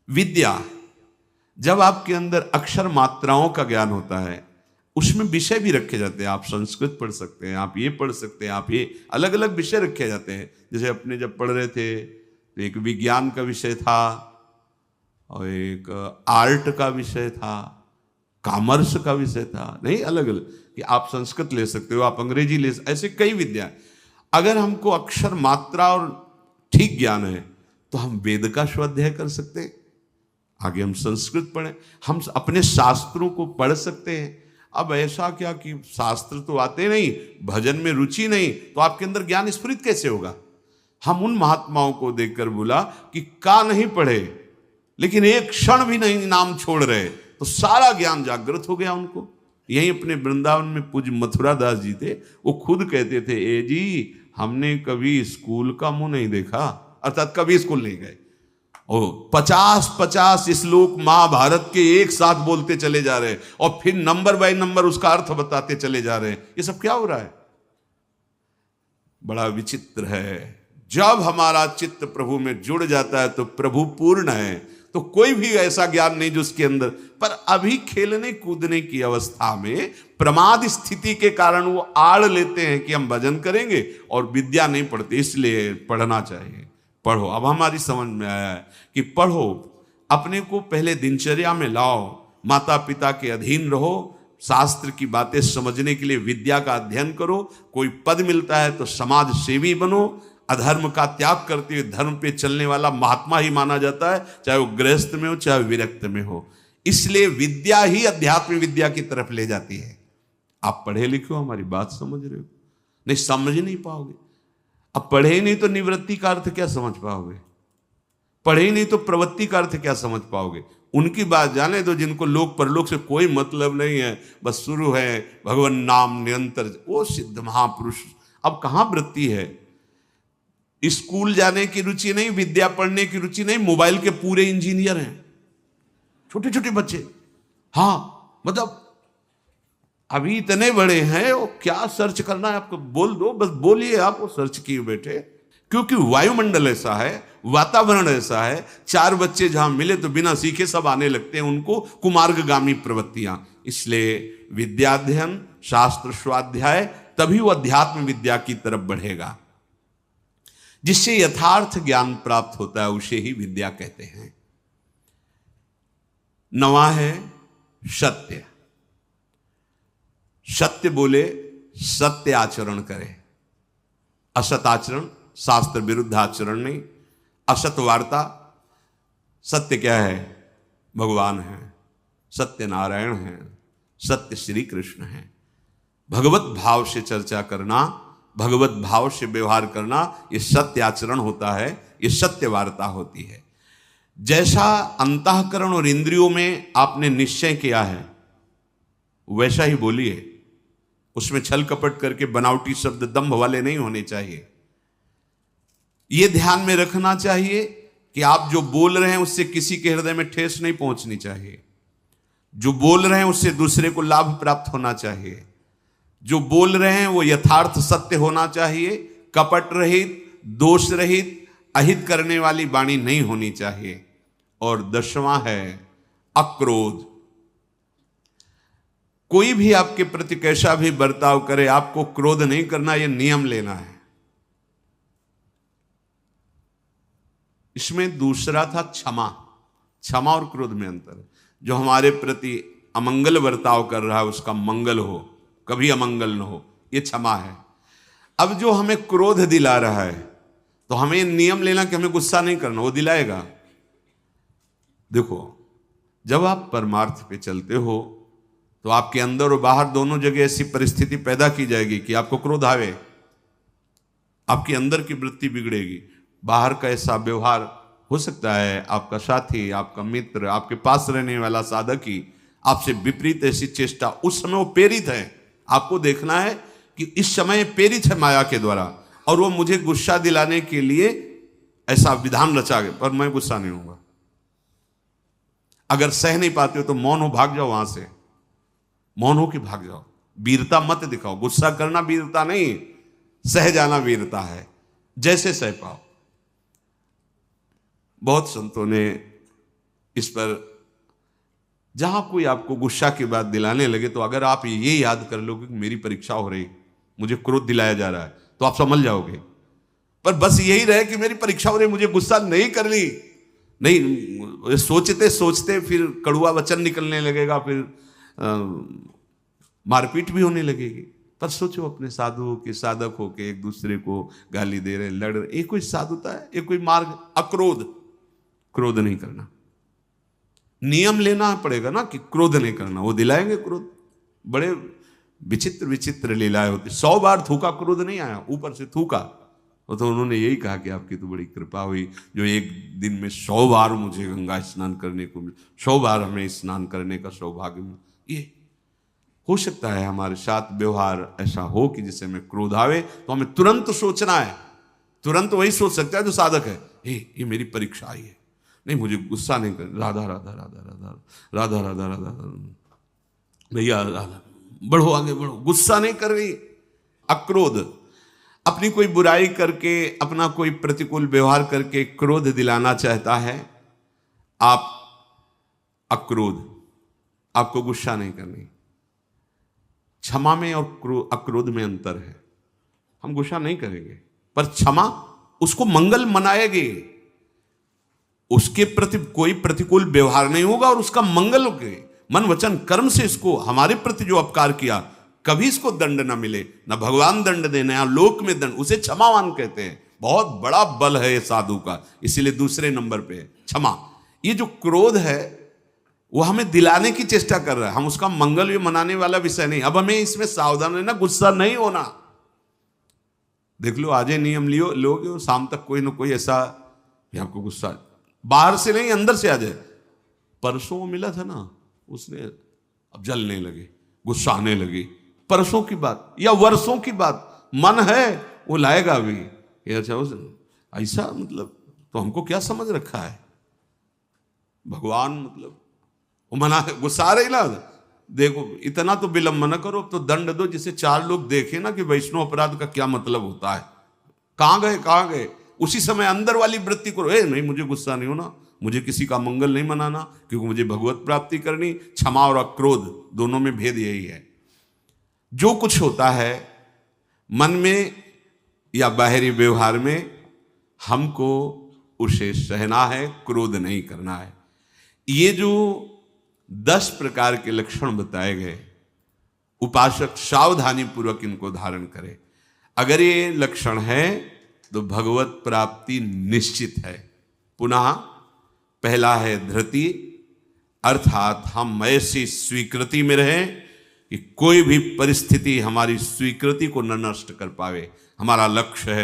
विद्या जब आपके अंदर अक्षर मात्राओं का ज्ञान होता है, उसमें विषय भी रखे जाते हैं। आप संस्कृत पढ़ सकते हैं, आप ये पढ़ सकते हैं, आप ये अलग अलग विषय रखे जाते हैं। जैसे अपने जब पढ़ रहे थे तो एक विज्ञान का विषय था और एक आर्ट का विषय था, कॉमर्स का विषय था, नहीं अलग अलग, कि आप संस्कृत ले सकते हो, आप अंग्रेजी ले सकते, ऐसे कई विद्या। अगर हमको अक्षर मात्रा और ठीक ज्ञान है तो हम वेद का स्वाध्याय कर सकते हैं, आगे हम संस्कृत पढ़ें, हम अपने शास्त्रों को पढ़ सकते हैं। अब ऐसा क्या कि शास्त्र तो आते नहीं, भजन में रुचि नहीं, तो आपके अंदर ज्ञान स्फुरित कैसे होगा? हम उन महात्माओं को देखकर बोला कि का नहीं पढ़े लेकिन एक क्षण भी नहीं नाम छोड़ रहे, तो सारा ज्ञान जागृत हो गया उनको। यही अपने वृंदावन में पूज्य मथुरा दास जी थे, वो खुद कहते थे, ए जी हमने कभी स्कूल का मुंह नहीं देखा, अर्थात कभी स्कूल नहीं गए, और 50-50 श्लोक महाभारत के एक साथ बोलते चले जा रहे और फिर नंबर बाय नंबर उसका अर्थ बताते चले जा रहे हैं। ये सब क्या हो रहा है? बड़ा विचित्र है। जब हमारा चित्त प्रभु में जुड़ जाता है तो प्रभु पूर्ण है, तो कोई भी ऐसा ज्ञान नहीं जो उसके अंदर। पर अभी खेलने कूदने की अवस्था में प्रमाद स्थिति के कारण वो आड़ लेते हैं कि हम भजन करेंगे और विद्या नहीं पढ़ते, इसलिए पढ़ना चाहिए। पढ़ो। अब हमारी समझ में आया है कि पढ़ो, अपने को पहले दिनचर्या में लाओ, माता पिता के अधीन रहो, शास्त्र की बातें समझने के लिए विद्या का अध्ययन करो, कोई पद मिलता है तो समाज सेवी बनो, अधर्म का त्याग करते हुए धर्म पे चलने वाला महात्मा ही माना जाता है, चाहे वो गृहस्थ में हो चाहे विरक्त में हो। इसलिए विद्या ही अध्यात्म विद्या की तरफ ले जाती है। आप पढ़े लिखे हो, हमारी बात समझ रहे हो? नहीं समझ नहीं पाओगे। अब पढ़े ही नहीं तो निवृत्ति का अर्थ क्या समझ पाओगे? पढ़े ही नहीं तो प्रवृत्ति का अर्थ क्या समझ पाओगे? उनकी बात जाने दो जिनको लोक परलोक से कोई मतलब नहीं है, बस शुरू है भगवान नाम निरंतर, वो सिद्ध महापुरुष। अब कहां वृत्ति है? स्कूल जाने की रुचि नहीं, विद्या पढ़ने की रुचि नहीं, मोबाइल के पूरे इंजीनियर हैं छोटे छोटे बच्चे। हाँ मतलब अभी इतने बड़े हैं, वो क्या सर्च करना है आपको बोल दो, बस बोलिए, आप वो सर्च किए बैठे। क्योंकि वायुमंडल ऐसा है, वातावरण ऐसा है, चार बच्चे जहां मिले तो बिना सीखे सब आने लगते हैं, उनको कुमार्गगामी प्रवृत्तियां। इसलिए विद्याध्ययन, शास्त्र स्वाध्याय, तभी वो अध्यात्म विद्या की तरफ बढ़ेगा। जिससे यथार्थ ज्ञान प्राप्त होता है उसे ही विद्या कहते हैं। नवा है सत्य। सत्य बोले, सत्य आचरण करे, असत आचरण, शास्त्र विरुद्ध आचरण नहीं। असत वार्ता, सत्य क्या है? भगवान है, सत्य नारायण है, सत्य श्री कृष्ण है। भगवत भाव से चर्चा करना, भगवत भाव से व्यवहार करना, ये सत्य आचरण होता है, ये सत्य वार्ता होती है। जैसा अंतःकरण और इंद्रियों में आपने निश्चय किया है वैसा ही बोलिए। उसमें छल कपट करके बनावटी शब्द दंभ वाले नहीं होने चाहिए। यह ध्यान में रखना चाहिए कि आप जो बोल रहे हैं उससे किसी के हृदय में ठेस नहीं पहुंचनी चाहिए। जो बोल रहे हैं उससे दूसरे को लाभ प्राप्त होना चाहिए। जो बोल रहे हैं वो यथार्थ सत्य होना चाहिए, कपट रहित, दोष रहित, अहित करने वाली वाणी नहीं होनी चाहिए। और 10वां है अक्रोध। कोई भी आपके प्रति कैसा भी बर्ताव करे, आपको क्रोध नहीं करना, यह नियम लेना है। इसमें दूसरा था क्षमा। क्षमा और क्रोध में अंतर है। जो हमारे प्रति अमंगल बर्ताव कर रहा है उसका मंगल हो, कभी अमंगल न हो, यह क्षमा है। अब जो हमें क्रोध दिला रहा है तो हमें नियम लेना कि हमें गुस्सा नहीं करना, वो दिलाएगा। देखो, जब आप परमार्थ पे चलते हो तो आपके अंदर और बाहर दोनों जगह ऐसी परिस्थिति पैदा की जाएगी कि आपको क्रोध आवे, आपके अंदर की वृत्ति बिगड़ेगी। बाहर का ऐसा व्यवहार हो सकता है, आपका साथी, आपका मित्र, आपके पास रहने वाला साधक ही आपसे विपरीत ऐसी चेष्टा, उस समय वो प्रेरित है। आपको देखना है कि इस समय प्रेरित है माया के द्वारा, और वो मुझे गुस्सा दिलाने के लिए ऐसा विधान रचा गया, पर मैं गुस्सा नहीं होऊंगा। अगर सह नहीं पाते हो तो मौन हो, भाग जाओ वहां से, मौन हो के भाग जाओ। वीरता मत दिखाओ। गुस्सा करना वीरता नहीं, सह जाना वीरता है, जैसे सह पाओ। बहुत संतों ने इस पर, जहां कोई आपको गुस्सा की बात दिलाने लगे तो अगर आप ये याद कर लोगे कि मेरी परीक्षा हो रही, मुझे क्रोध दिलाया जा रहा है, तो आप समझ जाओगे। पर बस यही रहे कि मेरी परीक्षा हो रही, मुझे गुस्सा नहीं करनी, नहीं, सोचते सोचते फिर कड़वा वचन निकलने लगेगा, फिर मारपीट भी होने लगेगी। पर सोचो, अपने साधु के साधक हो के एक दूसरे को गाली दे रहे, लड़ रहे, ये कोई साधुता है? ये कोई मार्ग? अक्रोध, क्रोध नहीं करना। नियम लेना पड़ेगा ना कि क्रोध नहीं करना, वो दिलाएंगे क्रोध। बड़े विचित्र विचित्र लीलाएं होती। 100 बार थूका, क्रोध नहीं आया, ऊपर से थूका। वो तो उन्होंने यही कहा कि आपकी तो बड़ी कृपा हुई जो एक दिन में 100 बार मुझे गंगा स्नान करने को मिला, 100 बार हमें स्नान करने का सौभाग्य मिला। ये हो सकता है हमारे साथ व्यवहार ऐसा हो कि जिससे हमें क्रोध आवे तो हमें तुरंत सोचना है। तुरंत वही सोच सकता है जो साधक है, ये मेरी परीक्षा आई है, नहीं मुझे गुस्सा नहीं कर, राधा राधा राधा राधा राधा राधा राधा भैया राधा, बढ़ो आगे बढ़ो, गुस्सा नहीं कर रही। अक्रोध, अपनी कोई बुराई करके, अपना कोई प्रतिकूल व्यवहार करके क्रोध दिलाना चाहता है, आप अक्रोध, आपको गुस्सा नहीं करनी। क्षमा में और अक्रोध में अंतर है। हम गुस्सा नहीं करेंगे पर क्षमा उसको मंगल मनाएगी। उसके प्रति कोई प्रतिकूल व्यवहार नहीं होगा और उसका मंगल के मन वचन कर्म से इसको हमारे प्रति जो अपकार किया कभी इसको दंड ना मिले, ना भगवान दंड देना या लोक में दंड, उसे क्षमावान कहते हैं। बहुत बड़ा बल है ये साधु का, इसीलिए दूसरे नंबर पे क्षमा। ये जो क्रोध है वो हमें दिलाने की चेष्टा कर रहा है, हम उसका मंगल भी मनाने वाला विषय नहीं। अब हमें इसमें सावधान रहना, गुस्सा नहीं होना। देख लो आज नियम लियो लोगे, शाम तक कोई ना कोई ऐसा आपको गुस्सा बाहर से नहीं अंदर से आ जाए। परसों वो मिला था ना, उसने अब जलने लगे, गुस्सा आने लगी, परसों की बात या वर्षों की बात, मन है वो लाएगा भी। अच्छा ऐसा मतलब तो हमको क्या समझ रखा है भगवान, मतलब वो मना गुस्सा रही ना, देखो इतना तो विलंब न करो, तो दंड दो जिसे चार लोग देखे ना कि वैष्णव अपराध का क्या मतलब होता है। कहां गए, उसी समय अंदर वाली वृत्ति करो, नहीं मुझे गुस्सा नहीं होना, मुझे किसी का मंगल नहीं मनाना, क्योंकि मुझे भगवत प्राप्ति करनी। क्षमा और अक्रोध दोनों में भेद यही है। जो कुछ होता है मन में या बाहरी व्यवहार में, हमको उसे सहना है, क्रोध नहीं करना है। ये जो 10 प्रकार के लक्षण बताए गए, उपासक सावधानी पूर्वक इनको धारण करे। अगर ये लक्षण है तो भगवत प्राप्ति निश्चित है। पुनः पहला है धृति, अर्थात हम ऐसी स्वीकृति में रहें कि कोई भी परिस्थिति हमारी स्वीकृति को न नष्ट कर पावे। हमारा लक्ष्य है